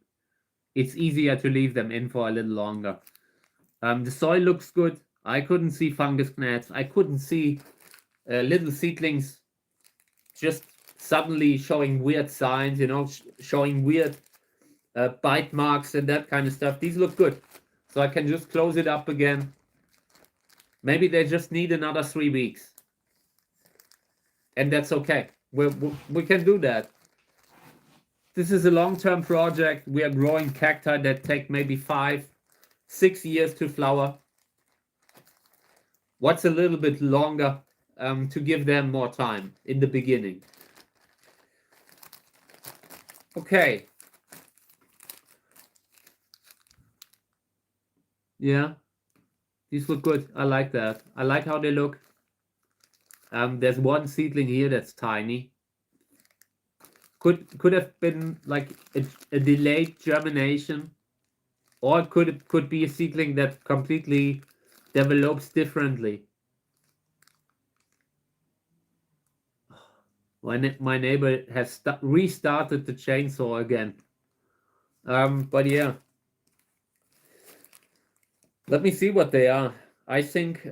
It's easier to leave them in for a little longer. The soil looks good. I couldn't see fungus gnats. I couldn't see little seedlings just suddenly showing weird signs, you know, showing weird bite marks and that kind of stuff. These look good. So I can just close it up again. Maybe they just need another 3 weeks. And that's okay. We can do that. This is a long-term project. We are growing cacti that take maybe 5-6 years to flower. What's a little bit longer to give them more time in the beginning. Okay. Yeah, these look good. I like that. I like how they look. There's one seedling here that's tiny. Could have been like a delayed germination, or it could be a seedling that completely develops differently. My neighbor has restarted the chainsaw again. But yeah, let me see what they are. I think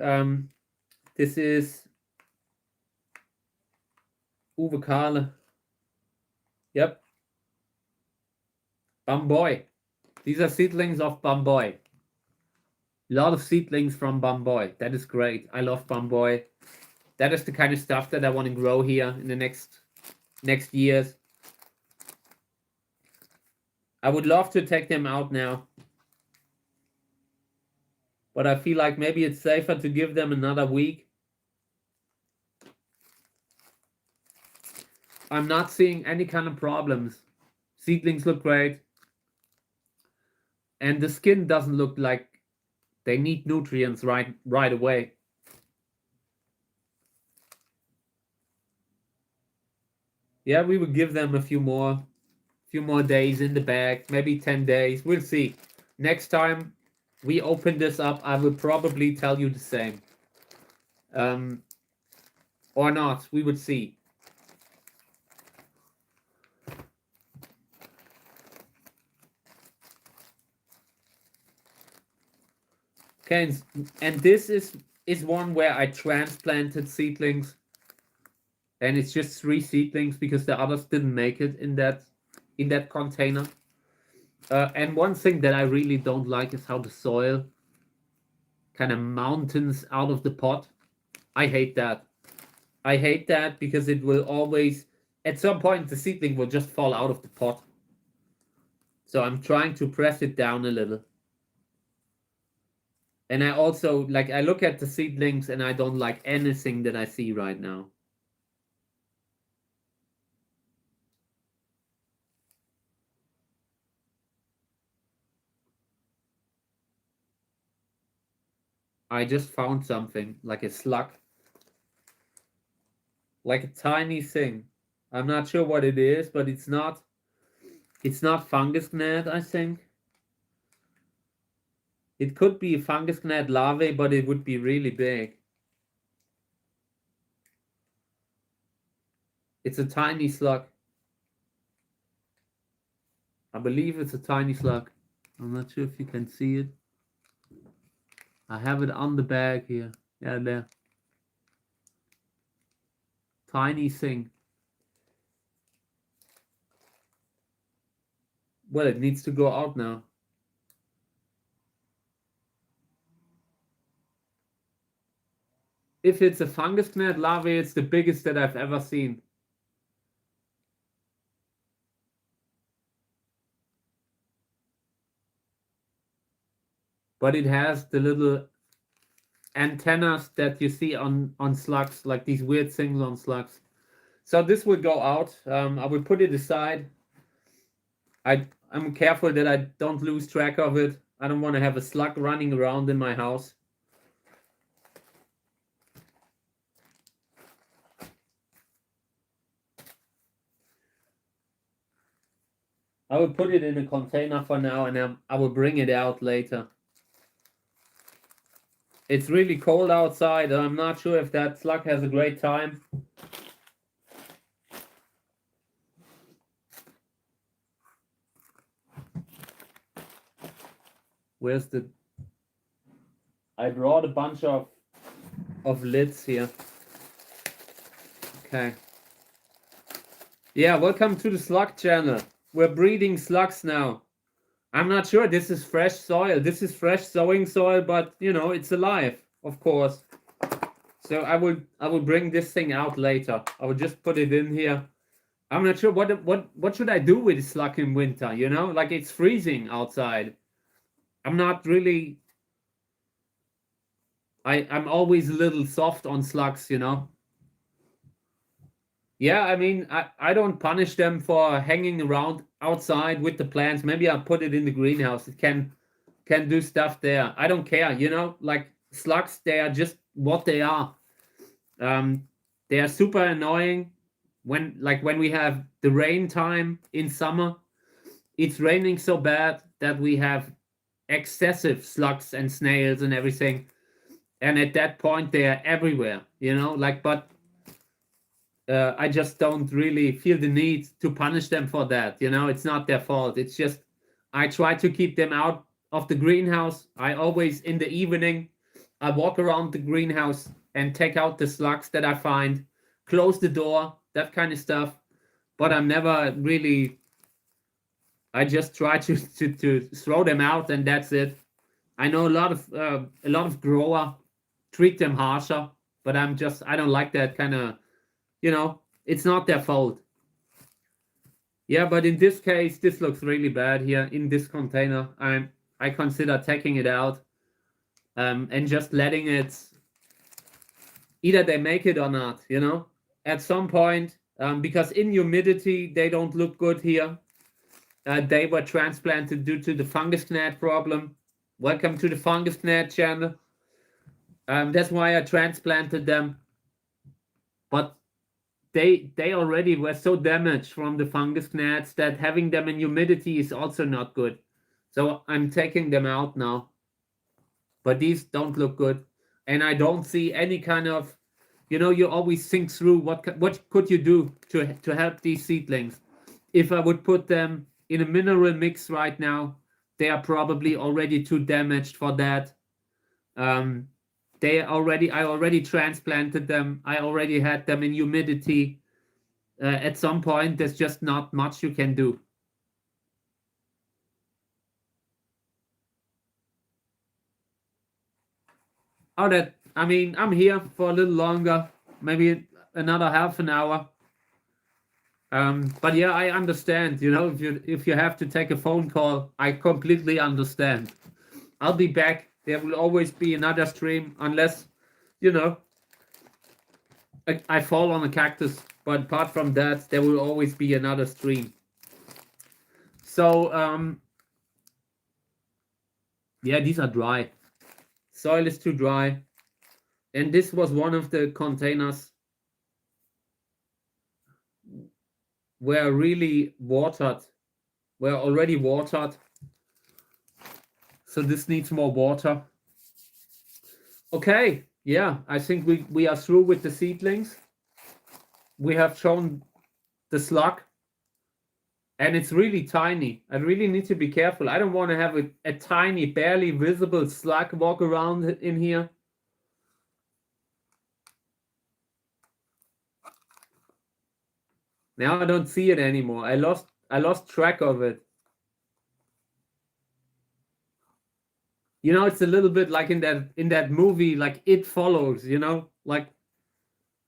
this is Uwe Kahle. Yep. Bamboy. These are seedlings of Bamboy. A lot of seedlings from Bamboy. That is great. I love Bamboy. That is the kind of stuff that I want to grow here in the next years. I would love to take them out now. But I feel like maybe it's safer to give them another week. I'm not seeing any kind of problems. Seedlings look great. And the skin doesn't look like they need nutrients right away. Yeah, we will give them a few more days in the bag, maybe 10 days. We'll see. Next time we open this up, I will probably tell you the same. Or not, we would see. Okay, and this is one where I transplanted seedlings, and it's just 3 seedlings because the others didn't make it in that container. And one thing that I really don't like is how the soil kind of mountains out of the pot. I hate that. I hate that because it will always, at some point, the seedling will just fall out of the pot. So I'm trying to press it down a little. And I also, like, I look at the seedlings and I don't like anything that I see right now. I just found something, like a slug. Like a tiny thing. I'm not sure what it is, but it's not fungus gnat, I think. It could be a fungus gnat larvae, but it would be really big. It's a tiny slug. I believe it's a tiny slug. I'm not sure if you can see it. I have it on the bag here. Yeah, there. Tiny thing. Well, it needs to go out now. If it's a fungus gnat larvae, it's the biggest that I've ever seen. But it has the little antennas that you see on slugs, like these weird things on slugs. So this will go out. I will put it aside. I'm careful that I don't lose track of it. I don't want to have a slug running around in my house. I will put it in a container for now, and I will bring it out later. It's really cold outside. I'm not sure if that slug has a great time. Where's the... I brought a bunch of lids here. Okay. Yeah, welcome to the slug channel. We're breeding slugs now. I'm not sure. This is fresh soil. This is fresh sowing soil, but you know, it's alive, of course. So I will bring this thing out later. I will just put it in here. I'm not sure what should I do with the slug in winter, you know? Like, it's freezing outside. I'm not really... I'm always a little soft on slugs, you know? Yeah, I mean, I don't punish them for hanging around outside with the plants. Maybe I'll put it in the greenhouse. It can do stuff there. I don't care, you know? Like, slugs, they are just what they are. They are super annoying when we have the rain time in summer. It's raining so bad that we have excessive slugs and snails and everything. And at that point, they are everywhere, you know? Like, but I just don't really feel the need to punish them for that. You know, it's not their fault. It's just, I try to keep them out of the greenhouse. I always, in the evening, I walk around the greenhouse and take out the slugs that I find, close the door, that kind of stuff. But I'm never really, I just try to throw them out, and that's it. I know a lot of grower treat them harsher, but I don't like that kind of, you know, it's not their fault. Yeah, but in this case, this looks really bad here in this container. I consider taking it out and just letting it, either they make it or not, you know, at some point, because in humidity, they don't look good here. They were transplanted due to the fungus gnat problem. Welcome to the fungus gnat channel. That's why I transplanted them. But they already were so damaged from the fungus gnats that having them in humidity is also not good. So I'm taking them out now. But these don't look good. And I don't see any kind of, you know, you always think through what could you do to help these seedlings. If I would put them in a mineral mix right now, they are probably already too damaged for that. I already transplanted them. I already had them in humidity. At some point, there's just not much you can do. I mean, I'm here for a little longer, maybe another half an hour. But yeah, I understand, you know, if you have to take a phone call, I completely understand. I'll be back. There will always be another stream unless, you know, I fall on a cactus. But apart from that, there will always be another stream. So, yeah, these are dry. Soil is too dry. And this was one of the containers were already watered. So this needs more water. Okay, yeah, I think we are through with the seedlings. We have shown the slug. And it's really tiny. I really need to be careful. I don't want to have a tiny, barely visible slug walk around in here. Now I don't see it anymore. I lost track of it. You know, it's a little bit like in that movie, like It Follows, you know? Like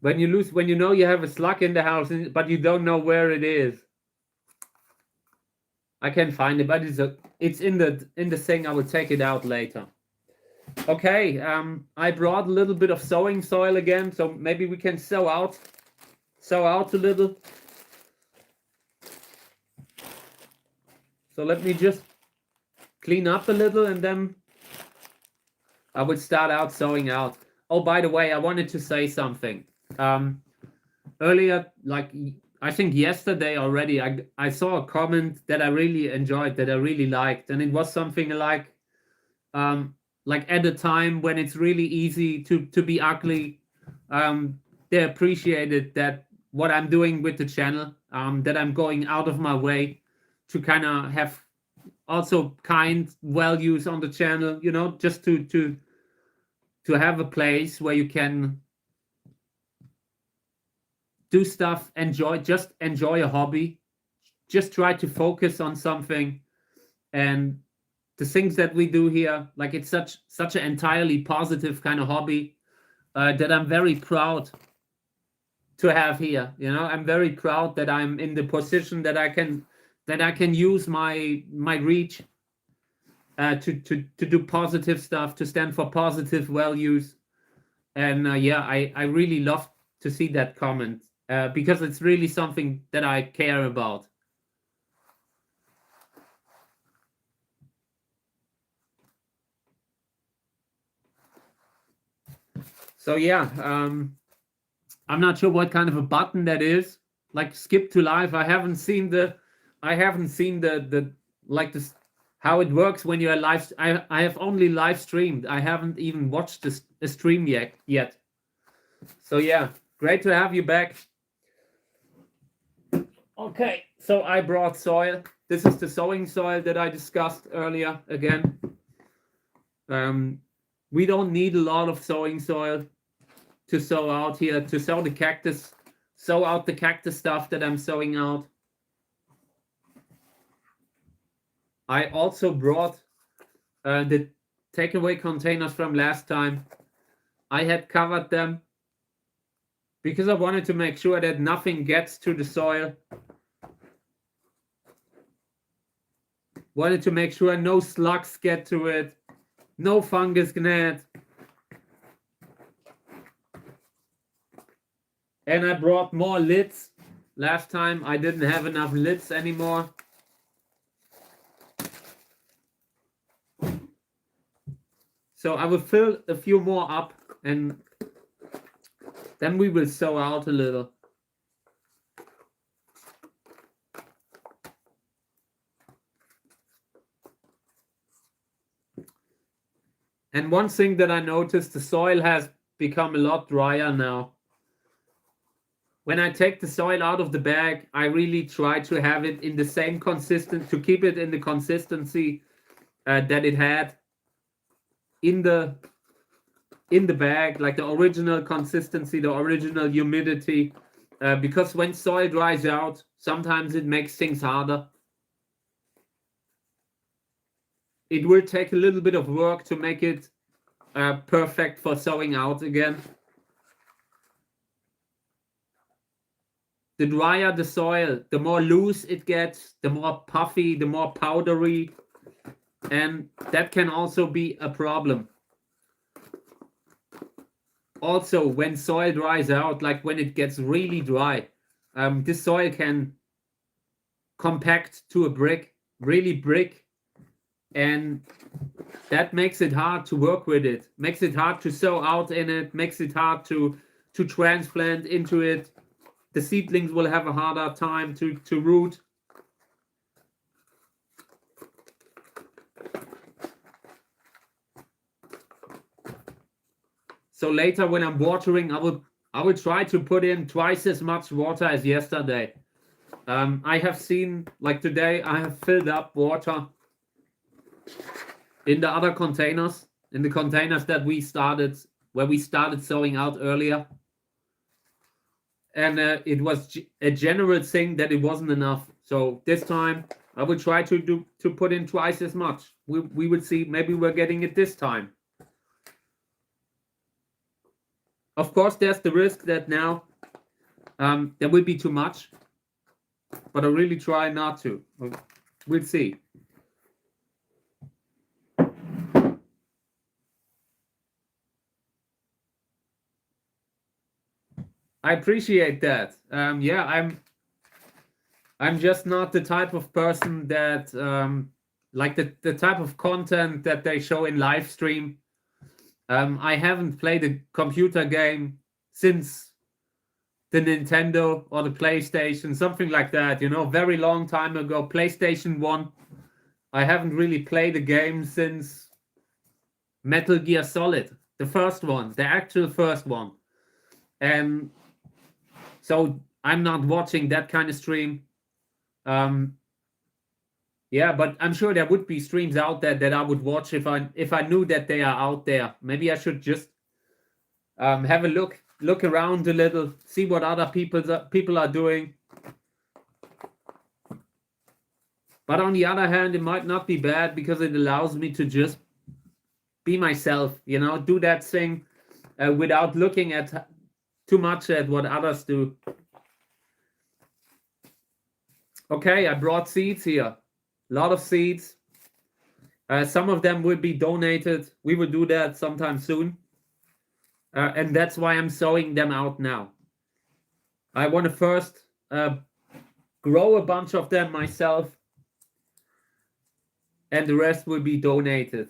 when you know you have a slug in the house, but you don't know where it is. I can find it, but it's in the thing. I will take it out later. Okay, I brought a little bit of sowing soil again, so maybe we can sow out a little. So let me just clean up a little, and then I would start out sowing out. Oh, by the way, I wanted to say something. Earlier, like I think yesterday already, I saw a comment that I really enjoyed, that I really liked, and it was something like at a time when it's really easy to be ugly, they appreciated that what I'm doing with the channel, that I'm going out of my way to kind of have also kind values on the channel, you know, just to have a place where you can do stuff, just enjoy a hobby, just try to focus on something. And the things that we do here, like it's such an entirely positive kind of hobby, that I'm very proud to have here. You know, I'm very proud that I'm in the position that I can use my reach to do positive stuff, to stand for positive values. And yeah, I really love to see that comment, because it's really something that I care about. So yeah, I'm not sure what kind of a button that is. Like skip to live. I haven't seen the like this, how it works when you're live. I have only live streamed. I haven't even watched the stream yet. So yeah, great to have you back. Okay, so I brought soil. This is the sowing soil that I discussed earlier again. We don't need a lot of sowing soil to sow out here, to sow the cactus, sow out the cactus stuff that I'm sowing out. I also brought the takeaway containers from last time. I had covered them because I wanted to make sure that nothing gets to the soil. Wanted to make sure no slugs get to it, no fungus gnat. And I brought more lids. Last time I didn't have enough lids anymore. So I will fill a few more up and then we will sow out a little. And one thing that I noticed, the soil has become a lot drier now. When I take the soil out of the bag, I really try to have it in the same to keep it in the consistency that it had in the bag, like the original consistency, the original humidity, because when soil dries out, sometimes it makes things harder. It will take a little bit of work to make it perfect for sowing out again. The drier the soil, the more loose it gets, the more puffy, the more powdery, and that can also be a problem. Also, when soil dries out, like when it gets really dry, this soil can compact to a brick, really brick, and that makes it hard to work with it, makes it hard to sow out in it, makes it hard to transplant into it. The seedlings will have a harder time to root. So later when I'm watering, I will try to put in twice as much water as yesterday. I have seen, like today, I have filled up water in the other containers, in the containers that where we started sowing out earlier. And it was a general thing that it wasn't enough. So this time I will try to put in twice as much. We would see, maybe we're getting it this time. Of course, there's the risk that now there will be too much, but I really try not to. We'll see. I appreciate that. Yeah, I'm just not the type of person that like the type of content that they show in live stream. I haven't played a computer game since the Nintendo or the PlayStation, something like that, you know, very long time ago. PlayStation 1. I haven't really played a game since Metal Gear Solid, the first one, the actual first one. And so I'm not watching that kind of stream. Yeah, but I'm sure there would be streams out there that I would watch if I knew that they are out there. Maybe I should just have a look around a little, see what other people are doing. But on the other hand, it might not be bad because it allows me to just be myself, you know, do that thing without looking at too much at what others do. Okay, I brought seeds here. A lot of seeds. Some of them will be donated. We will do that sometime soon. And that's why I'm sowing them out now. I want to first grow a bunch of them myself. And the rest will be donated.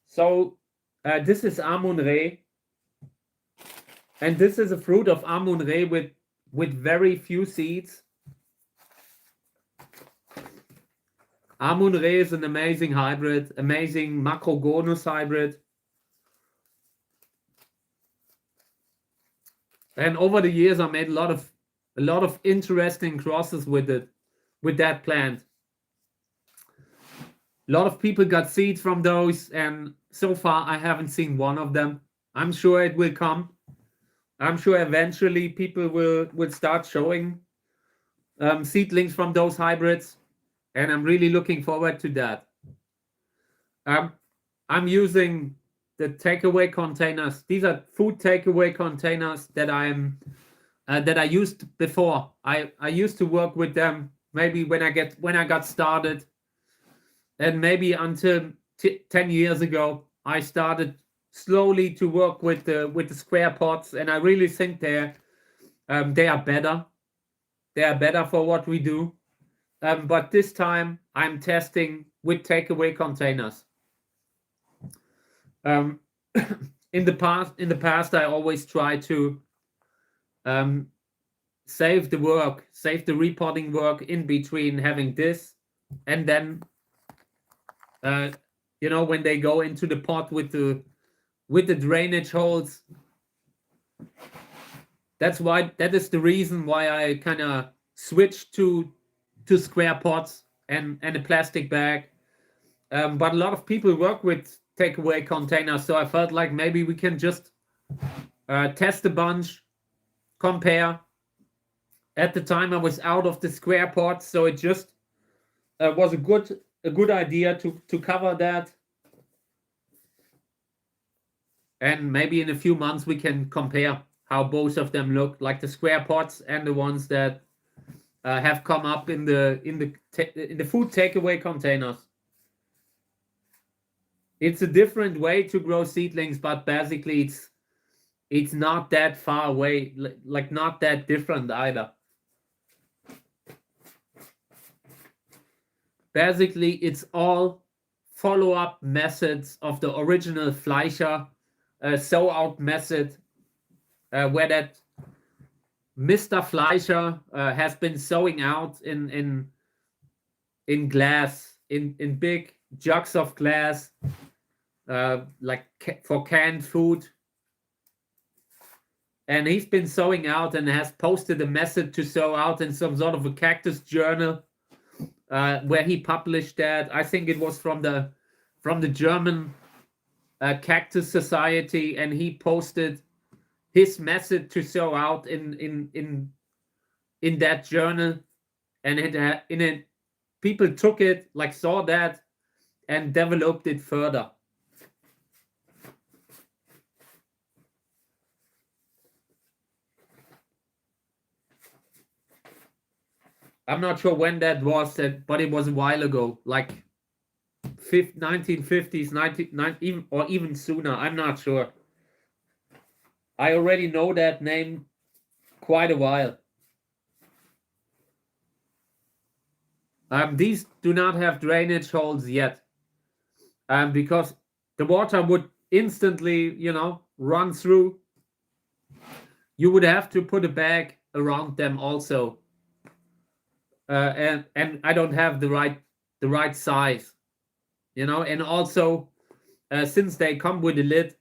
So this is Amun-Re. And this is a fruit of Amun-Re with very few seeds. Amun-Re is an amazing hybrid, amazing Macrogonus hybrid. And over the years, I made a lot of interesting crosses with that plant. A lot of people got seeds from those, and so far I haven't seen one of them. I'm sure it will come. I'm sure eventually people will start showing seedlings from those hybrids. And I'm really looking forward to that. I'm using the takeaway containers. These are food takeaway containers that I used before. I used to work with them maybe when I got started, and maybe until 10 years ago I started slowly to work with the square pots, and I really think they are better. They are better for what we do. But this time I'm testing with takeaway containers. In the past, I always try to save the repotting work in between having this, and then you know, when they go into the pot with the drainage holes. That is the reason why I kind of switched to square pots and a plastic bag. But a lot of people work with takeaway containers, so I felt like maybe we can just test a bunch, compare. At the time I was out of the square pots, so it just was a good idea to cover that. And maybe in a few months we can compare how both of them look, like the square pots and the ones that have come up in the food takeaway containers. It's a different way to grow seedlings, but basically it's not that far away, like not that different either. Basically, it's all follow-up methods of the original Fleischer sow-out method, where that Mr. Fleischer has been sowing out in glass, in big jugs of glass, like for canned food. And he's been sowing out and has posted a method to sow out in some sort of a cactus journal, where he published that. I think it was from the German Cactus Society, and he posted his method to sow out in that journal, and people took it, like saw that, and developed it further. I'm not sure when that was, but it was a while ago, like 1950s, even sooner. I'm not sure. I already know that name quite a while. These do not have drainage holes yet, because the water would instantly, run through. you would have to put a bag around them also. And I don't have the right size, and also since they come with a lid,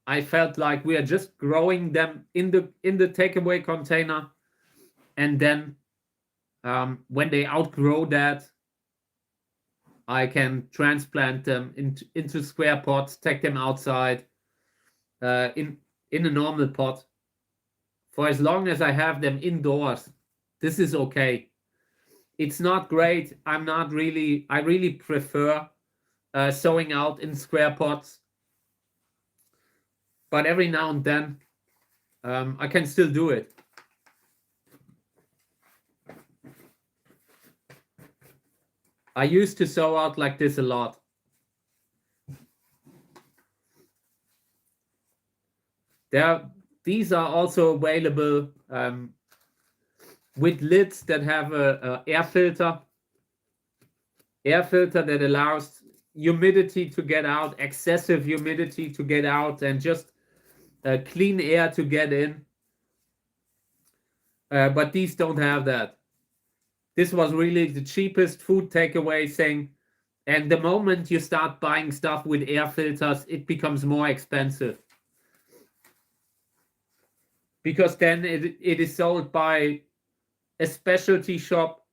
I felt like we are just growing them in the takeaway container, and then when they outgrow that, I can transplant them into square pots, take them outside in a normal pot. For as long as I have them indoors, this is okay. It's not great. I really prefer sowing out in square pots, but every now and then I can still do it. I used to sow out like this a lot. These are also available with lids that have a air filter that allows humidity to get out, excessive humidity to get out, and just clean air to get in. But these don't have that. This was really the cheapest food takeaway thing. And the moment you start buying stuff with air filters, it becomes more expensive. Because then it is sold by a specialty shop.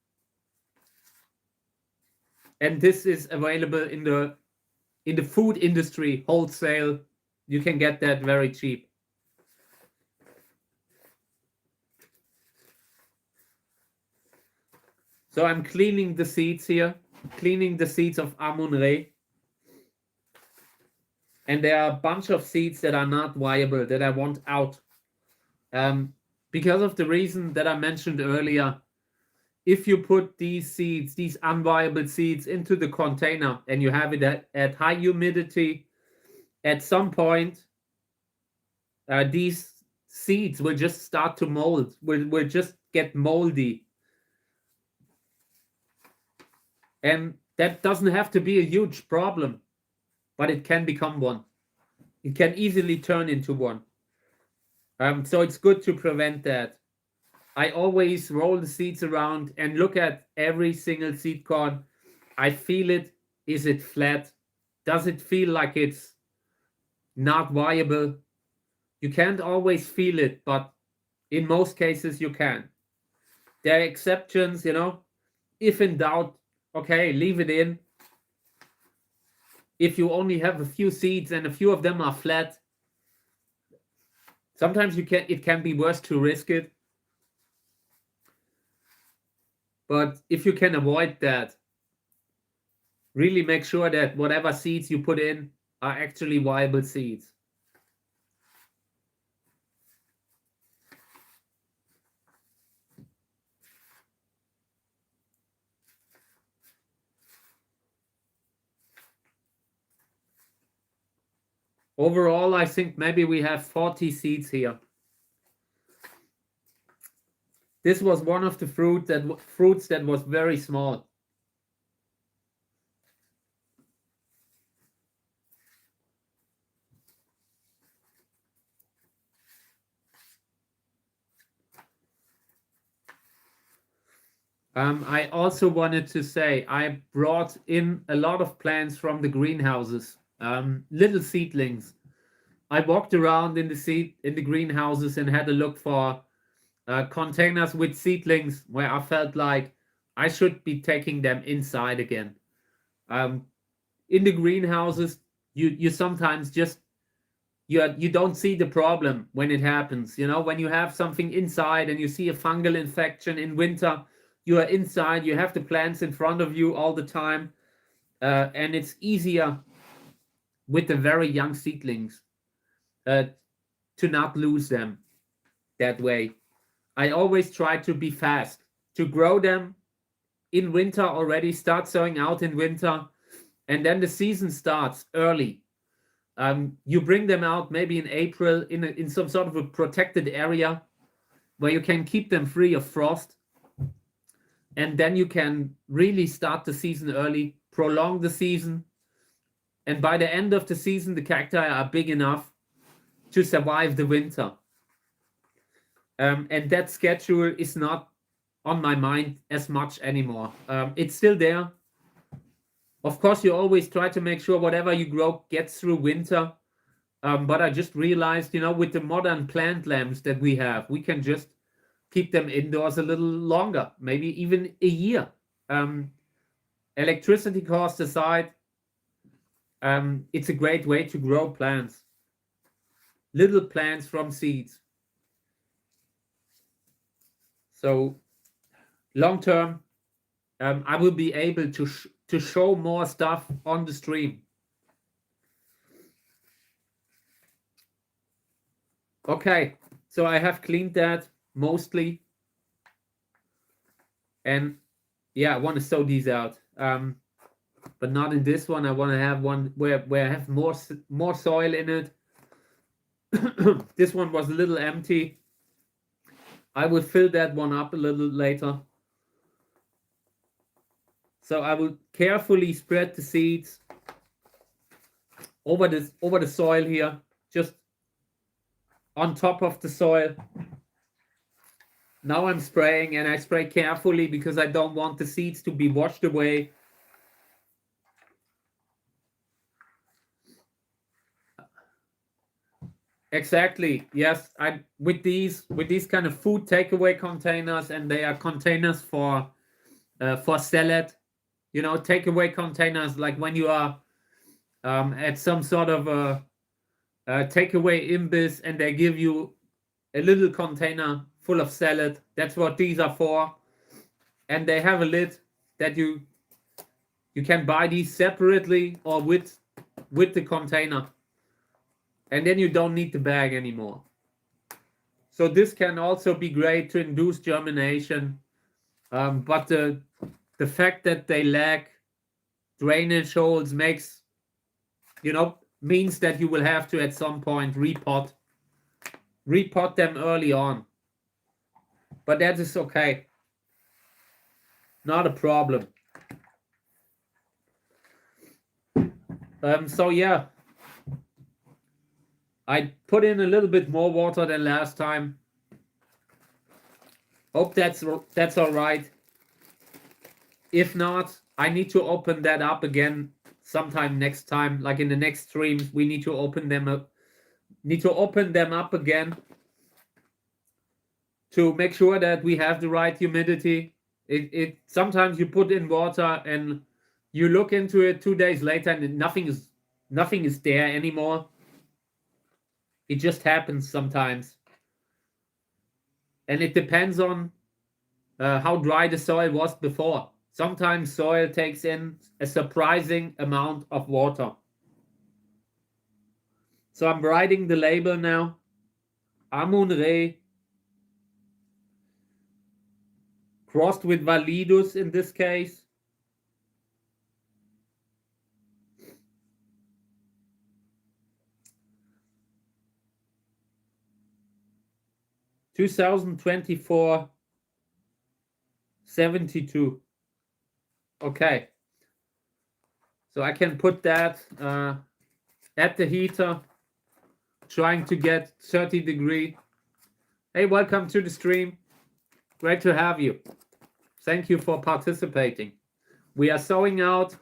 And this is available in the food industry, wholesale. You can get that very cheap. So I'm cleaning the seeds here, cleaning the seeds of Amun-Re. And there are a bunch of seeds that are not viable, that I want out. Because of the reason that I mentioned earlier, if you put these seeds, these unviable seeds, into the container and you have it at high humidity, at some point, these seeds will just start to mold, will just get moldy. And that doesn't have to be a huge problem, but it can become one. It can easily turn into one. So it's good to prevent that. I always roll the seeds around and look at every single seed corn. I feel it. Is it flat? Does it feel like it's not viable? You can't always feel it, but in most cases you can. There are exceptions, If in doubt, okay, leave it in. If you only have a few seeds and a few of them are flat, sometimes it can be worse to risk it. But if you can avoid that, really make sure that whatever seeds you put in are actually viable seeds. Overall, I think maybe we have 40 seeds here. This was one of the fruits that was very small. I also wanted to say I brought in a lot of plants from the greenhouses, little seedlings. I walked around in the greenhouses and had a look for containers with seedlings where I felt like I should be taking them inside again. In the greenhouses, you sometimes just you don't see the problem when it happens. When you have something inside and you see a fungal infection in winter, you are inside, you have the plants in front of you all the time, and it's easier with the very young seedlings to not lose them that way. I always try to be fast, to grow them in winter already, start sowing out in winter, and then the season starts early. You bring them out maybe in April in some sort of a protected area where you can keep them free of frost. And then you can really start the season early, prolong the season. And by the end of the season, the cacti are big enough to survive the winter. And that schedule is not on my mind as much anymore. It's still there. Of course, you always try to make sure whatever you grow gets through winter. But I just realized, with the modern plant lamps that we have, we can just keep them indoors a little longer, maybe even a year. Electricity cost aside, it's a great way to grow plants. Little plants from seeds. So long term, I will be able to show more stuff on the stream. Okay, so I have cleaned that mostly. And yeah, I want to sow these out. But not in this one. I want to have one where I have more soil in it. This one was a little empty. I will fill that one up a little later. So I will carefully spread the seeds over the soil here, just on top of the soil. Now I'm spraying, and I spray carefully because I don't want the seeds to be washed away. Exactly. Yes. With these kind of food takeaway containers, and they are containers for salad. Takeaway containers, like when you are at some sort of a takeaway imbiss, and they give you a little container full of salad. That's what these are for. And they have a lid that you can buy these separately or with the container. And then you don't need the bag anymore. So this can also be great to induce germination. But the fact that they lack drainage holes means that you will have to at some point repot them early on. But that is okay. Not a problem. So yeah, I put in a little bit more water than last time. Hope that's all right. If not, I need to open that up again sometime next time. Like in the next streams, we need to open them up. Again to make sure that we have the right humidity. It sometimes you put in water and you look into it 2 days later and nothing is there anymore. It just happens sometimes. And it depends on how dry the soil was before. Sometimes soil takes in a surprising amount of water. So I'm writing the label now. Amun-Re crossed with Validus in this case. (2024) 72. Okay. So I can put that at the heater, trying to get 30 degree. Hey, welcome to the stream. Great to have you. Thank you for participating. We are sowing out,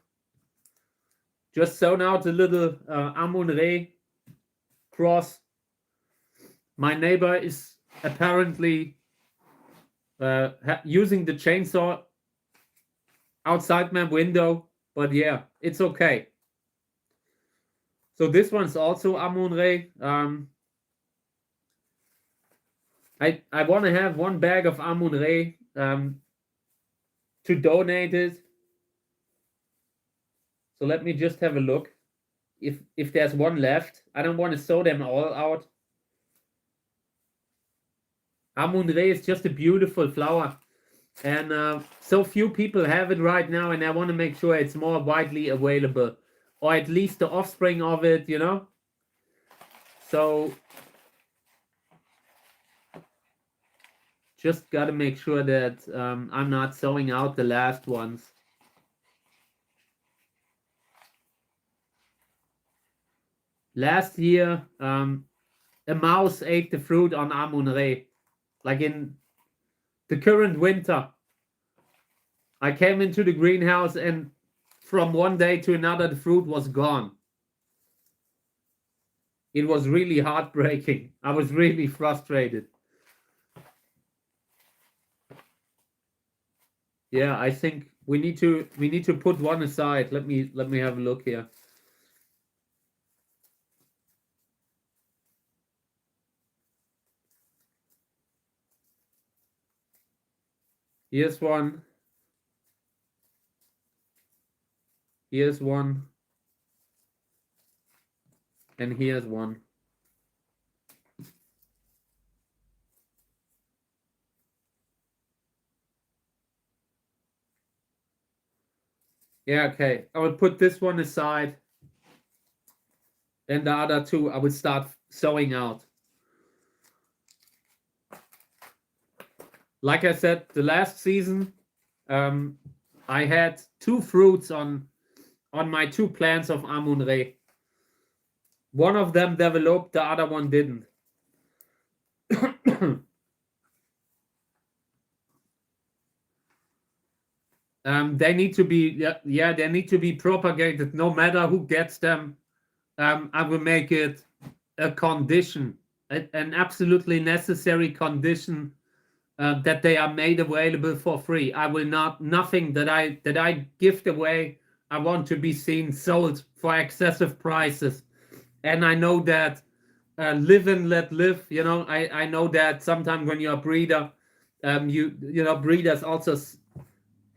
just sown out a little Amun-Re cross. My neighbor is apparently using the chainsaw outside my window, but yeah, it's okay. So this one's also Amun-Re. I want to have one bag of Amun-Re to donate it. So let me just have a look if there's one left. I don't want to sow them all out. Amun-Re is just a beautiful flower, and so few people have it right now, and I want to make sure it's more widely available, or at least the offspring of it, So just got to make sure that I'm not sowing out the last ones. Last year, a mouse ate the fruit on Amun-Re. like in the current winter, I came into the greenhouse and from one day to another, the fruit was gone. It was really heartbreaking. I was really frustrated. Yeah, I think we need to put one aside. Let me have a look here. Here's one. Here's one. And here's one. Yeah, okay. I will put this one aside. And the other two, I will start sowing out. Like I said, the last season, I had 2 fruits on my 2 plants of Amun-Re. One of them developed, the other one didn't. They need to be, they need to be propagated. No matter who gets them, I will make it a condition, an absolutely necessary condition, that they are made available for free. I will not, nothing that I gift away, I want to be seen sold for excessive prices. And I know that live and let live. You know, I know that sometimes when you're a breeder, you know, breeders also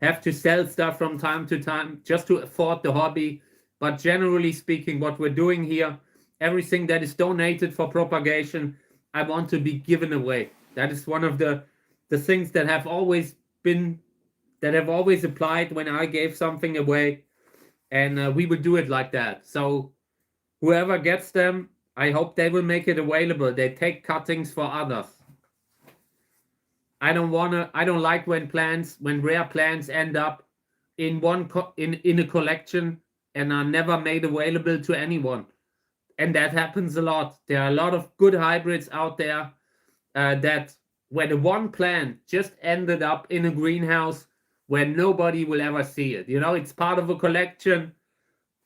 have to sell stuff from time to time just to afford the hobby. But generally speaking, what we're doing here, everything that is donated for propagation, I want to be given away. That is one of the things that have always been, that have always applied when I gave something away. And we would do it like that. So whoever gets them, I hope they will make it available. They take cuttings for others. I don't like when rare plants end up in in a collection and are never made available to anyone. And that happens a lot. There are a lot of good hybrids out there that where the one plant just ended up in a greenhouse where nobody will ever see it. You know, it's part of a collection,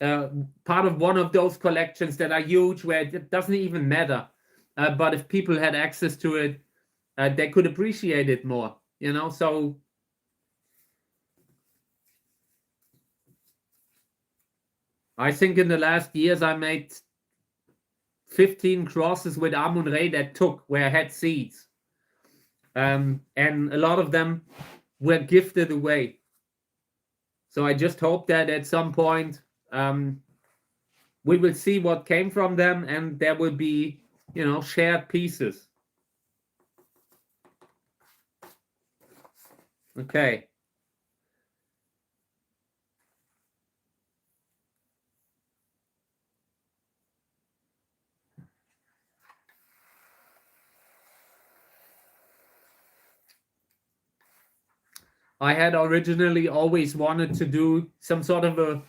part of one of those collections that are huge where it doesn't even matter. But if people had access to it, they could appreciate it more, you know. So I think in the last years I made 15 crosses with Amun-Re that took where I had seeds, and a lot of them were gifted away. So I just hope that at some point we will see what came from them, and there will be, you know, shared pieces. Okay. I had originally always wanted to do some sort of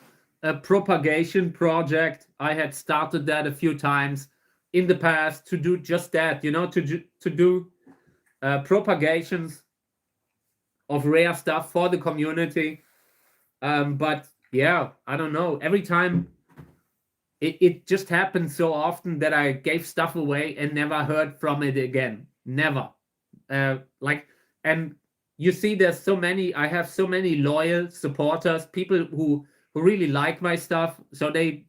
a propagation project. I had started that a few times in the past to do just that, you know, to do propagations of rare stuff for the community. But yeah, I don't know. Every time it just happened so often that I gave stuff away and never heard from it again. Never. Like, and you see, I have so many loyal supporters, people who really like my stuff. So they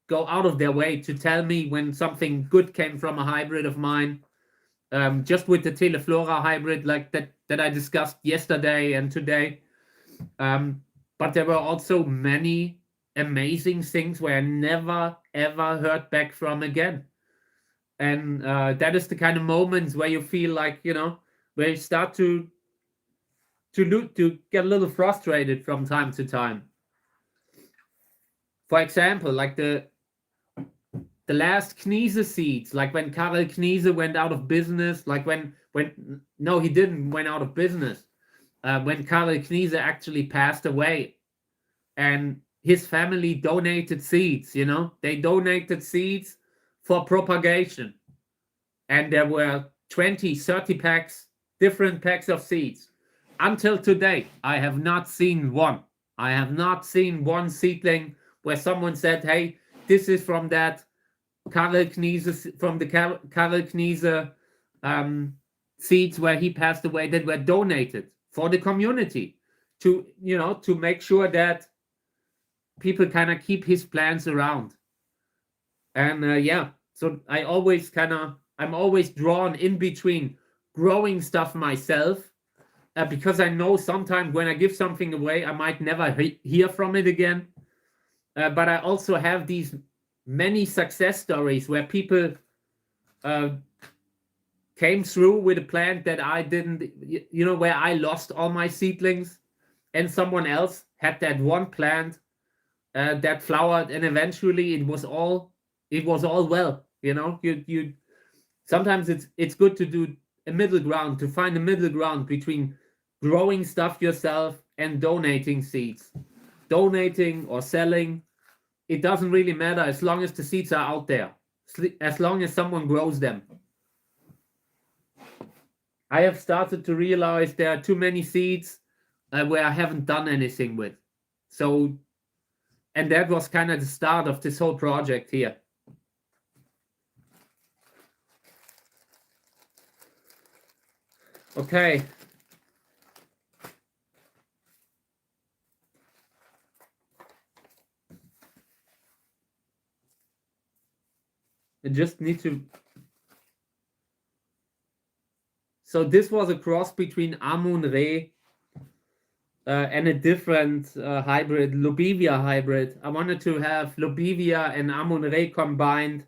go out of their way to tell me when something good came from a hybrid of mine. Just with the Teleflora hybrid, like that I discussed yesterday and today. But there were also many amazing things where I never ever heard back from again. And that is the kind of moments where you feel like, you know, where you start to get a little frustrated from time to time. For example, like the last Kniese seeds, like when Karel Kniese went out of business, like when no, he didn't went out of business. When Karel Kniese actually passed away, and his family donated seeds, you know, they donated seeds for propagation. And there were 20, 30 packs, different packs of seeds. Until today, I have not seen one. I have not seen one seedling where someone said, hey, this is from that Karel Kniese, from the Karel Kniese seeds where he passed away, that were donated for the community to, you know, to make sure that people kind of keep his plants around. And yeah, so I'm always drawn in between growing stuff myself, because I know sometimes when I give something away, I might never hear from it again. But I also have these many success stories where people came through with a plant that I didn't, you know, where I lost all my seedlings and someone else had that one plant that flowered, and eventually it was all well. You know, you sometimes it's good to do a middle ground, to find a middle ground between growing stuff yourself and donating seeds. Donating or selling, it doesn't really matter as long as the seeds are out there, as long as someone grows them. I have started to realize there are too many seeds where I haven't done anything with. So, and that was kind of the start of this whole project here. Okay. I just need to. So this was a cross between Amun-Re and a different hybrid, Lobivia hybrid. I wanted to have Lobivia and Amun-Re combined.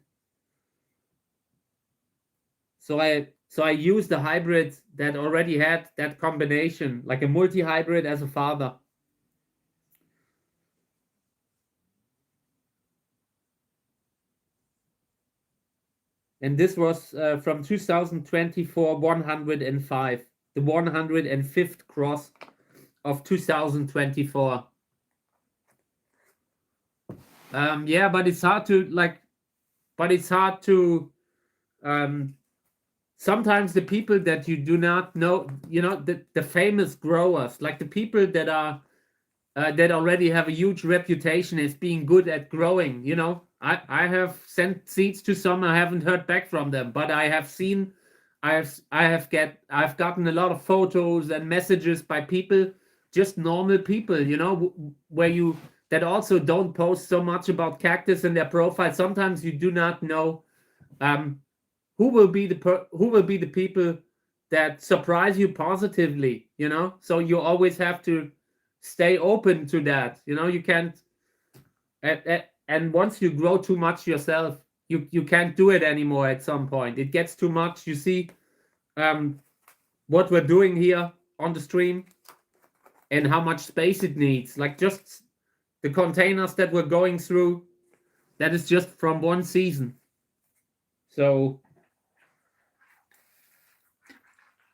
So I used the hybrid that already had that combination, like a multi-hybrid as a father. And this was from 2024, 105, the 105th cross of 2024. Yeah, but it's hard to sometimes the people that you do not know, you know, the famous growers, like the people that are that already have a huge reputation as being good at growing, you know. I have sent seeds to some, I haven't heard back from them, but I have seen, I've gotten a lot of photos and messages by people, just normal people, you know, where you that also don't post so much about cactus in their profile. Sometimes you do not know who will be the people that surprise you positively, you know. So you always have to stay open to that, you know. You can't and once you grow too much yourself, you can't do it anymore. At some point it gets too much. You see what we're doing here on the stream and how much space it needs, like just the containers that we're going through, that is just from one season. So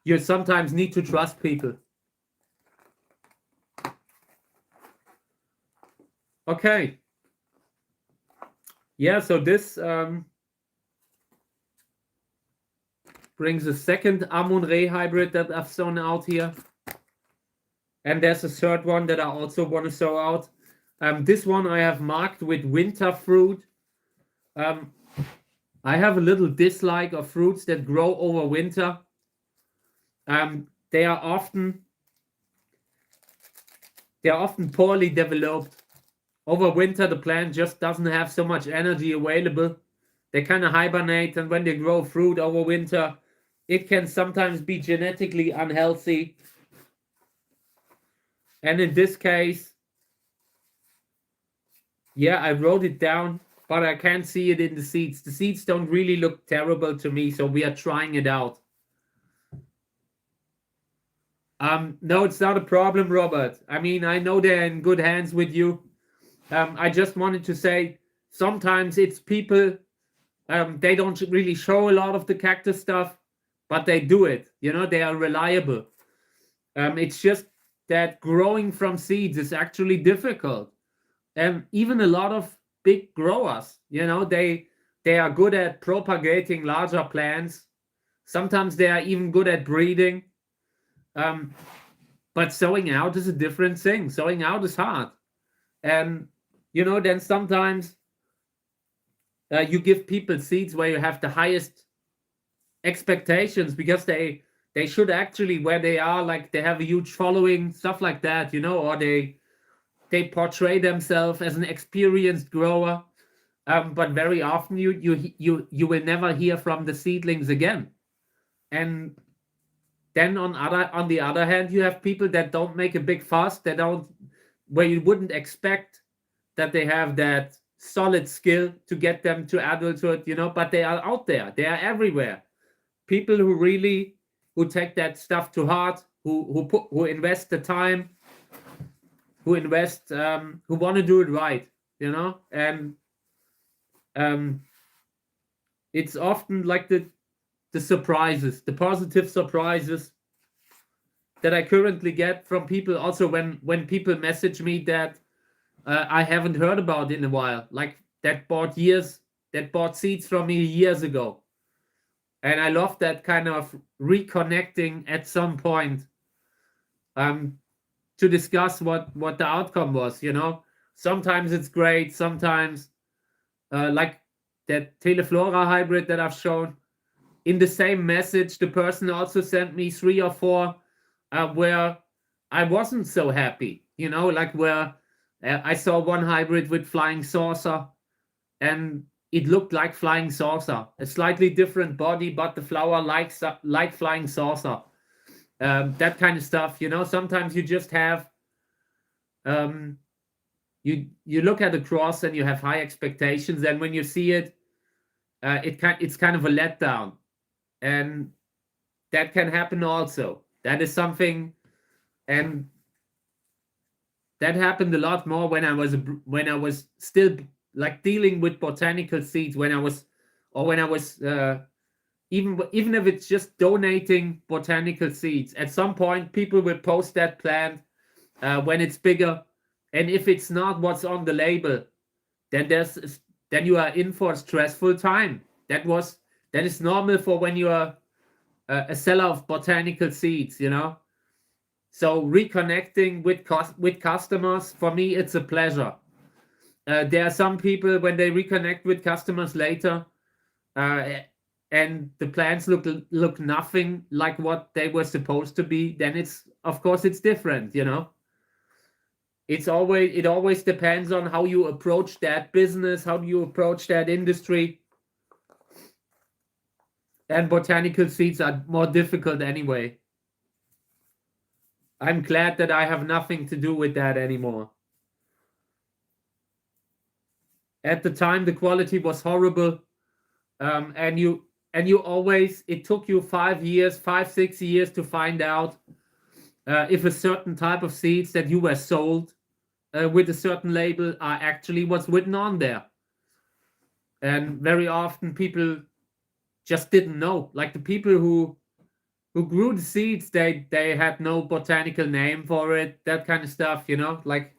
you sometimes need to trust people. Okay. Yeah, so this brings a second Amun-Re hybrid that I've sown out here. And there's a third one that I also want to sow out. This one I have marked with winter fruit. I have a little dislike of fruits that grow over winter. They are often poorly developed. Over winter, the plant just doesn't have so much energy available. They kind of hibernate, and when they grow fruit over winter, it can sometimes be genetically unhealthy. And in this case, yeah, I wrote it down, but I can't see it in the seeds. The seeds don't really look terrible to me, so we are trying it out. No, it's not a problem, Robert. I mean, I know they're in good hands with you. I just wanted to say, sometimes it's people, they don't really show a lot of the cactus stuff, but they do it. You know, they are reliable. It's just that growing from seeds is actually difficult. And even a lot of big growers, you know, they are good at propagating larger plants. Sometimes they are even good at breeding. But sowing out is a different thing. Sowing out is hard. And, then sometimes you give people seeds where you have the highest expectations because they should actually, where they are, like they have a huge following, stuff like that, or they portray themselves as an experienced grower. But very often you will never hear from the seedlings again. And then on the other hand, you have people that don't make a big fuss, where you wouldn't expect that they have that solid skill to get them to adulthood, but they are out there. They are everywhere. People who take that stuff to heart, who invest the time, who want to do it right, and it's often like the surprises, the positive surprises that I currently get from people. Also, when people message me that I haven't heard about in a while, like that bought seeds from me years ago, and I love that kind of reconnecting at some point, to discuss what the outcome was. Sometimes it's great, sometimes like that Teleflora hybrid that I've shown. In the same message, the person also sent me 3 or 4 where I wasn't so happy, like where I saw one hybrid with flying saucer, and it looked like flying saucer, a slightly different body, but the flower like flying saucer. That kind of stuff, sometimes you just have, you look at the cross and you have high expectations, and when you see it, it's kind of a letdown. And that can happen also. That is something, and that happened a lot more when I was still like dealing with botanical seeds, when I was even if it's just donating botanical seeds. At some point, people will post that plant when it's bigger, and if it's not what's on the label, then you are in for a stressful time. That is normal for when you are a seller of botanical seeds, So reconnecting with customers, for me, it's a pleasure. There are some people, when they reconnect with customers later, and the plants look nothing like what they were supposed to be, then of course it's different, It always depends on how you approach that business, how you approach that industry. And botanical seeds are more difficult anyway. I'm glad that I have nothing to do with that anymore. At the time, the quality was horrible, and you always, it took you 5 years, 6 years to find out if a certain type of seeds that you were sold with a certain label are actually what's written on there. And very often people just didn't know. Like the people who grew the seeds, they had no botanical name for it, that kind of stuff, like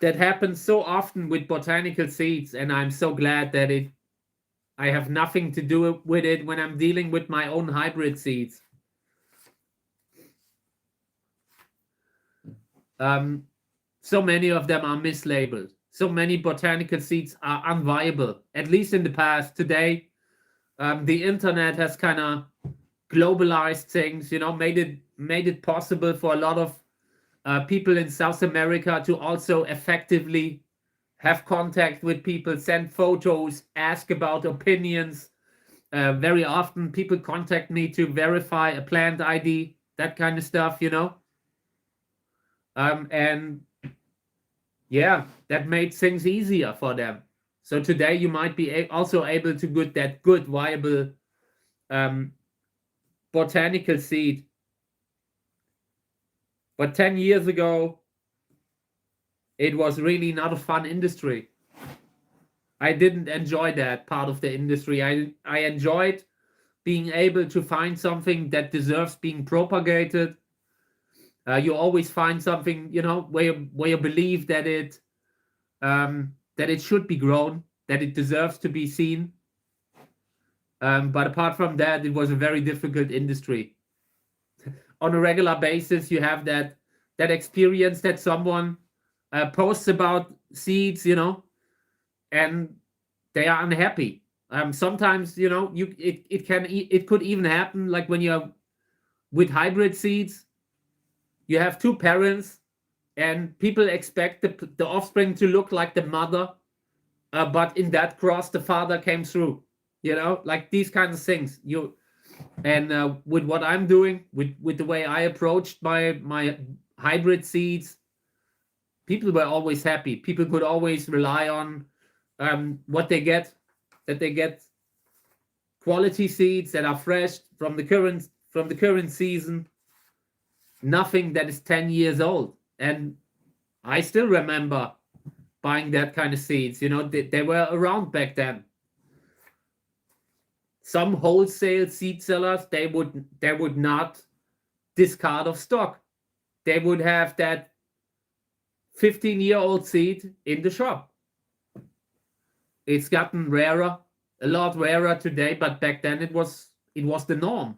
that happens so often with botanical seeds. And I'm so glad that I have nothing to do with it when I'm dealing with my own hybrid seeds. So many of them are mislabeled. So many botanical seeds are unviable, at least in the past. Today, the internet has kind of globalized things, made it possible for a lot of people in South America to also effectively have contact with people, send photos, ask about opinions. Very often people contact me to verify a plant ID, that kind of stuff, and yeah, that made things easier for them. So today you might be also able to get that good, viable botanical seed. But 10 years ago, it was really not a fun industry. I didn't enjoy that part of the industry. I enjoyed being able to find something that deserves being propagated. You always find something, where you believe that it should be grown, that it deserves to be seen. But apart from that, it was a very difficult industry. On a regular basis, you have that experience that someone posts about seeds, and they are unhappy. Sometimes, it could even happen like when you're with hybrid seeds, you have two parents, and people expect the offspring to look like the mother, but in that cross, the father came through. Like these kinds of things. With what I'm doing, with the way I approached my hybrid seeds, people were always happy. People could always rely on what they get, that they get quality seeds that are fresh from the current season, nothing that is 10 years old. And I still remember buying that kind of seeds. They were around back then. Some wholesale seed sellers, they would not discard of stock. They would have that 15-year-old seed in the shop. It's gotten rarer, a lot rarer today, but back then it was the norm.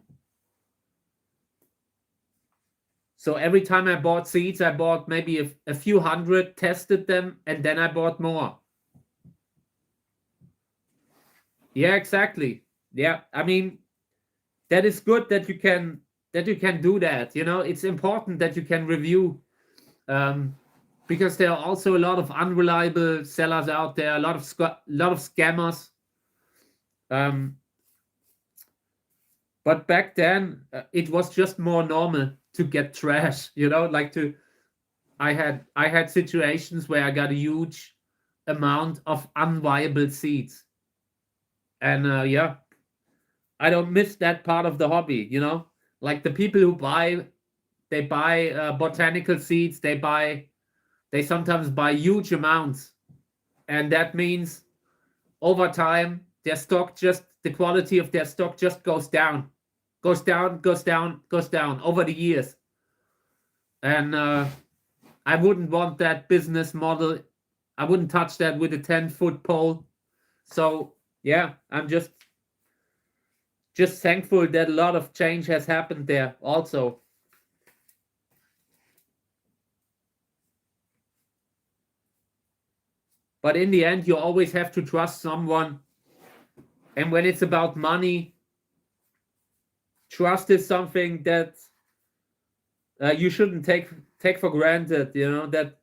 So every time I bought seeds, I bought maybe a few hundred, tested them, and then I bought more. Yeah, exactly. Yeah, I mean, that is good that you can do that. It's important that you can review, because there are also a lot of unreliable sellers out there, a lot of scammers. But back then, it was just more normal to get trash. I had situations where I got a huge amount of unviable seeds, and I don't miss that part of the hobby. Like the people who buy botanical seeds, they sometimes buy huge amounts, and that means over time the quality of their stock just goes down over the years. And I wouldn't want that business model. I wouldn't touch that with a 10-foot pole. So yeah, I'm just thankful that a lot of change has happened there also. But in the end, you always have to trust someone. And when it's about money, trust is something that you shouldn't take for granted. That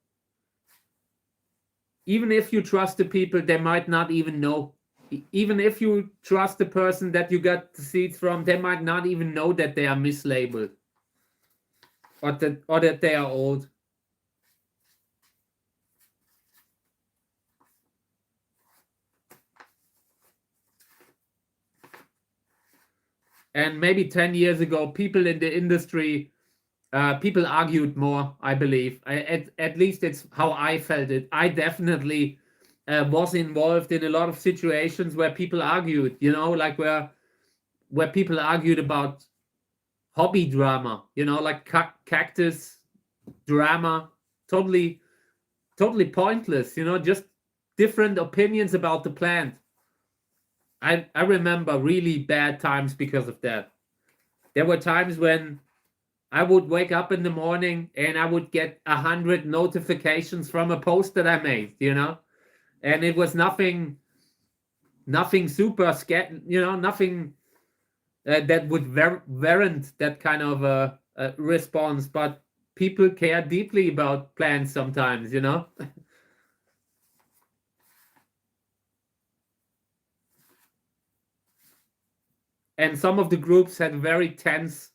even if you trust the people, they might not even know. Even if you trust the person that you got the seeds from, they might not even know that they are mislabeled, or that they are old. And maybe 10 years ago, people in the industry, people argued more, I believe. At least it's how I felt it. I definitely was involved in a lot of situations where people argued, like where people argued about hobby drama, like cactus drama, totally pointless, just different opinions about the plant. I remember really bad times because of that. There were times when I would wake up in the morning and I would get 100 notifications from a post that I made, and it was nothing super nothing that would warrant that kind of a response. But people care deeply about plants sometimes, And some of the groups had very tense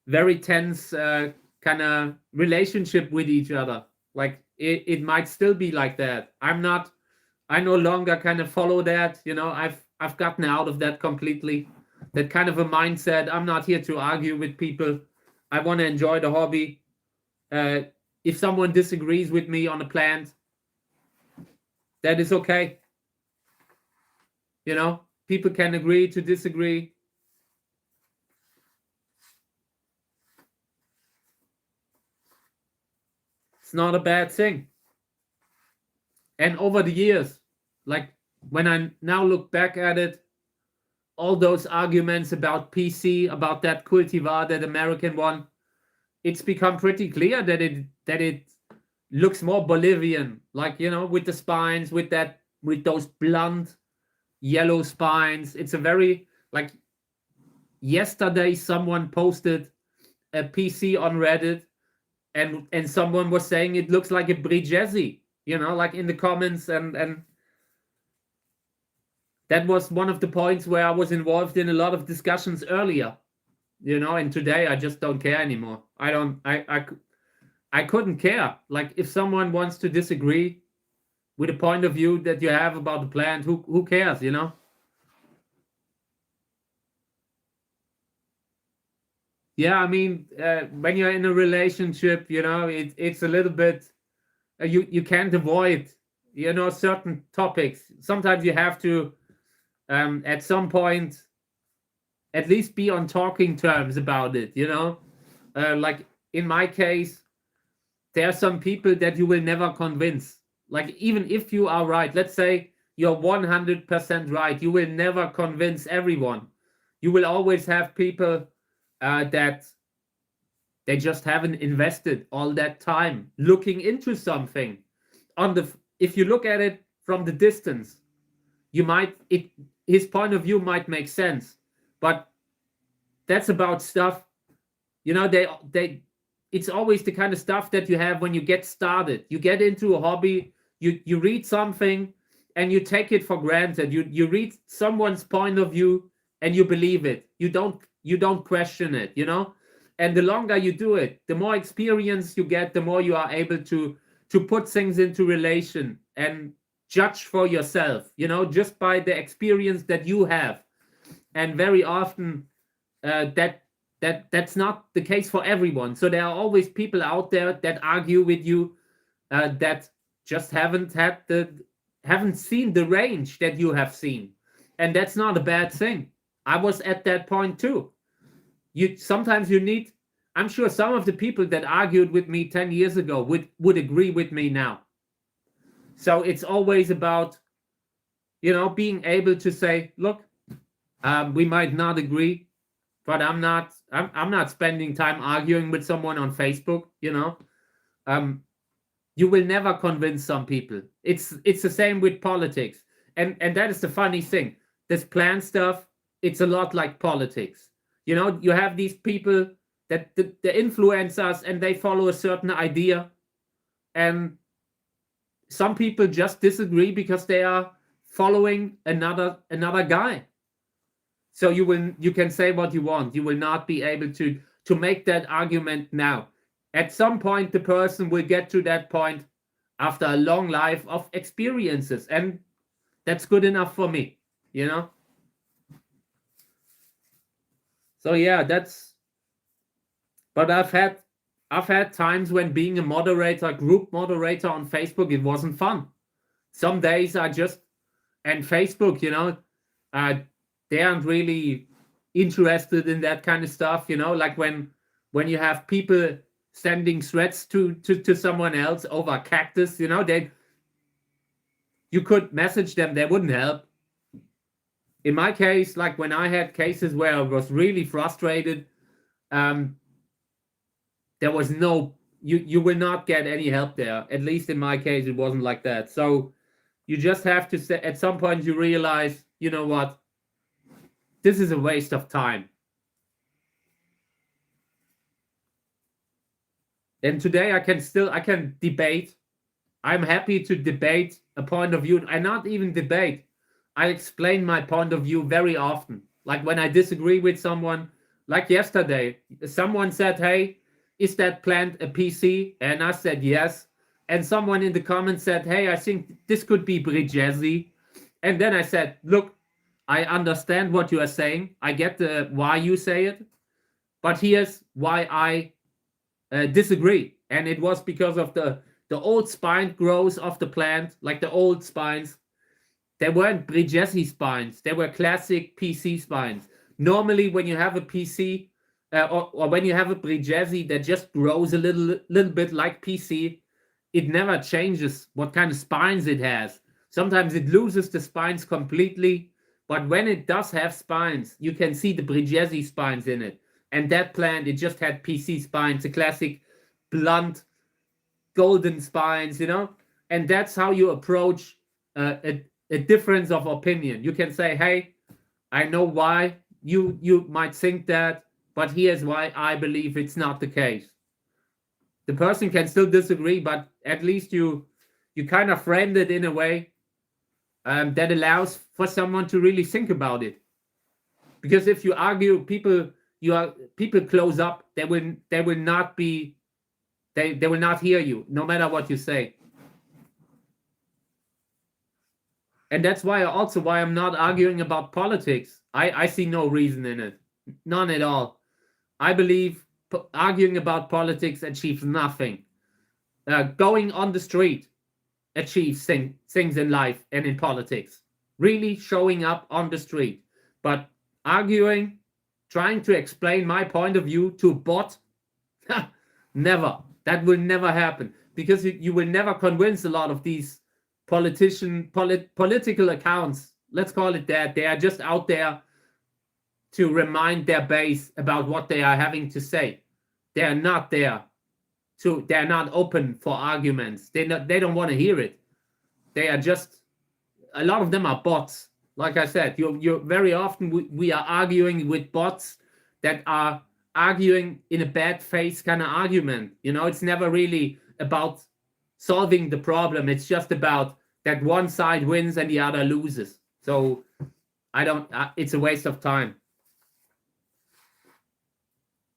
kind of relationship with each other. Like it might still be like that. I no longer kind of follow that. I've gotten out of that completely. That kind of a mindset. I'm not here to argue with people. I want to enjoy the hobby. If someone disagrees with me on a plant, that is okay. People can agree to disagree. It's not a bad thing. And over the years, like when I now look back at it, all those arguments about PC, about that cultivar, that American one, it's become pretty clear that it looks more Bolivian, like, you know, with the spines, with those blunt yellow spines. It's a very, like, yesterday someone posted a PC on Reddit, and someone was saying it looks like a Brigesi, you know, like in the comments, and that was one of the points where I was involved in a lot of discussions earlier, you know, and today I just don't care anymore. I couldn't care. Like, if someone wants to disagree with a point of view that you have about the plant, who cares, you know? Yeah, I mean, when you're in a relationship, you know, it's a little bit, you can't avoid, you know, certain topics. Sometimes you have to, at some point, at least be on talking terms about it, you know? Like, in my case, there are some people that you will never convince. Like, even if you are right, let's say you're 100% right, you will never convince everyone. You will always have people that they just haven't invested all that time looking into something. If you look at it from the distance, his point of view might make sense, but that's about stuff, you know. It's always the kind of stuff that you have when you get started. You get into a hobby, you read something, and you take it for granted. You read someone's point of view and you believe it. You don't question it, you know. And the longer you do it, the more experience you get, the more you are able to put things into relation and judge for yourself, you know, just by the experience that you have. And very often that's not the case for everyone. So there are always people out there that argue with you, that just haven't seen the range that you have seen, and that's not a bad thing. I was at that point too. Sometimes you need. I'm sure some of the people that argued with me 10 years ago would agree with me now. So it's always about, you know, being able to say, look, we might not agree, but I'm not spending time arguing with someone on Facebook, you know. You will never convince some people. It's the same with politics. And that is the funny thing. This plan stuff, it's a lot like politics. You know, you have these people that the influencers, and they follow a certain idea, and some people just disagree because they are following another guy. So you can say what you want. You will not be able to make that argument now. At some point, the person will get to that point after a long life of experiences, and that's good enough for me, you know. So yeah, but I've had times when being a moderator, group moderator on Facebook, it wasn't fun. Some days and Facebook, you know, they aren't really interested in that kind of stuff, you know, like when you have people sending threats to someone else over Cactus, you know, you could message them, they wouldn't help. In my case, like when I had cases where I was really frustrated, there was you will not get any help there. At least in my case, it wasn't like that. So you just have to say, at some point you realize, you know what, this is a waste of time. And today I can debate. I'm happy to debate a point of view. I not even debate. I explain my point of view very often. Like when I disagree with someone, like yesterday, someone said, hey, is that plant a PC? And I said yes. And someone in the comments said, hey, I think this could be Brigesi. And then I said, look, I understand what you are saying. I get why you say it. But here's why I disagree. And it was because of the old spine growth of the plant, like the old spines. They weren't Brigesi spines. They were classic PC spines. Normally, when you have a PC or when you have a Brigesi that just grows a little bit like PC, it never changes what kind of spines it has. Sometimes it loses the spines completely, But when it does have spines, you can see the Bridgesi spines in it. And that plant, it just had PC spines, the classic blunt golden spines, you know? And that's how you approach a difference of opinion. You can say, hey, I know why you might think that, but here's why I believe it's not the case. The person can still disagree, but at least you kind of framed it in a way that allows for someone to really think about it. Because if you argue, people close up. They will not be. They will not hear you, no matter what you say. And that's why I'm not arguing about politics. I see no reason in it, none at all. I believe arguing about politics achieves nothing. Going on the street achieves things in life and in politics. Really showing up on the street. But arguing, trying to explain my point of view to a bot, never. That will never happen. Because you will never convince a lot of these political accounts. Let's call it that. They are just out there to remind their base about what they are having to say. They are not there. They're not open for arguments. They don't want to hear it. They are just, a lot of them are bots. Like I said, you're very often we are arguing with bots that are arguing in a bad faith kind of argument. You know, it's never really about solving the problem. It's just about that one side wins and the other loses. So it's a waste of time.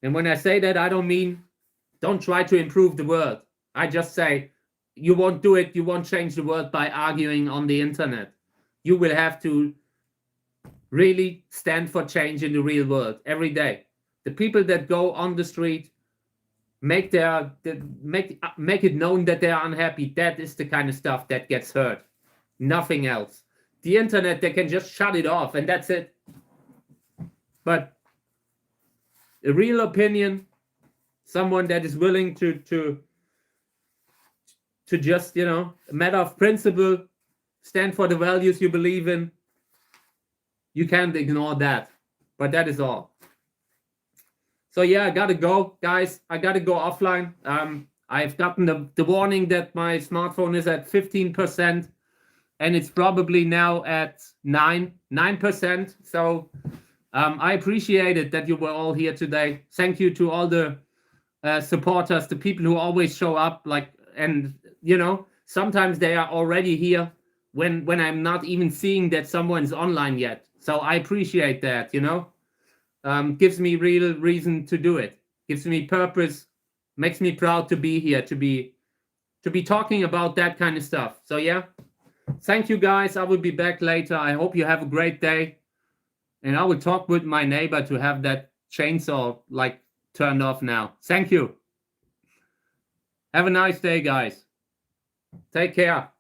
And when I say that, I don't mean don't try to improve the world. I just say you won't do it. You won't change the world by arguing on the internet. You will have to really stand for change in the real world every day. The people that go on the street make it known that they are unhappy. That is the kind of stuff that gets heard. Nothing else. The internet, they can just shut it off and that's it. But a real opinion, someone that is willing to just, a matter of principle, stand for the values you believe in, you can't ignore that. But that is all. So yeah, I gotta go, guys. I gotta go offline. I've gotten the warning that my smartphone is at 15%, and it's probably now at 9%. So I appreciate it that you were all here today. Thank you to all the supporters, the people who always show up. And sometimes they are already here when I'm not even seeing that someone's online yet. So I appreciate that. Gives me real reason to do it. Gives me purpose. Makes me proud to be here, to be talking about that kind of stuff. So yeah, thank you guys. I will be back later. I hope you have a great day. And I will talk with my neighbor to have that chainsaw turned off now. Thank you. Have a nice day, guys. Take care.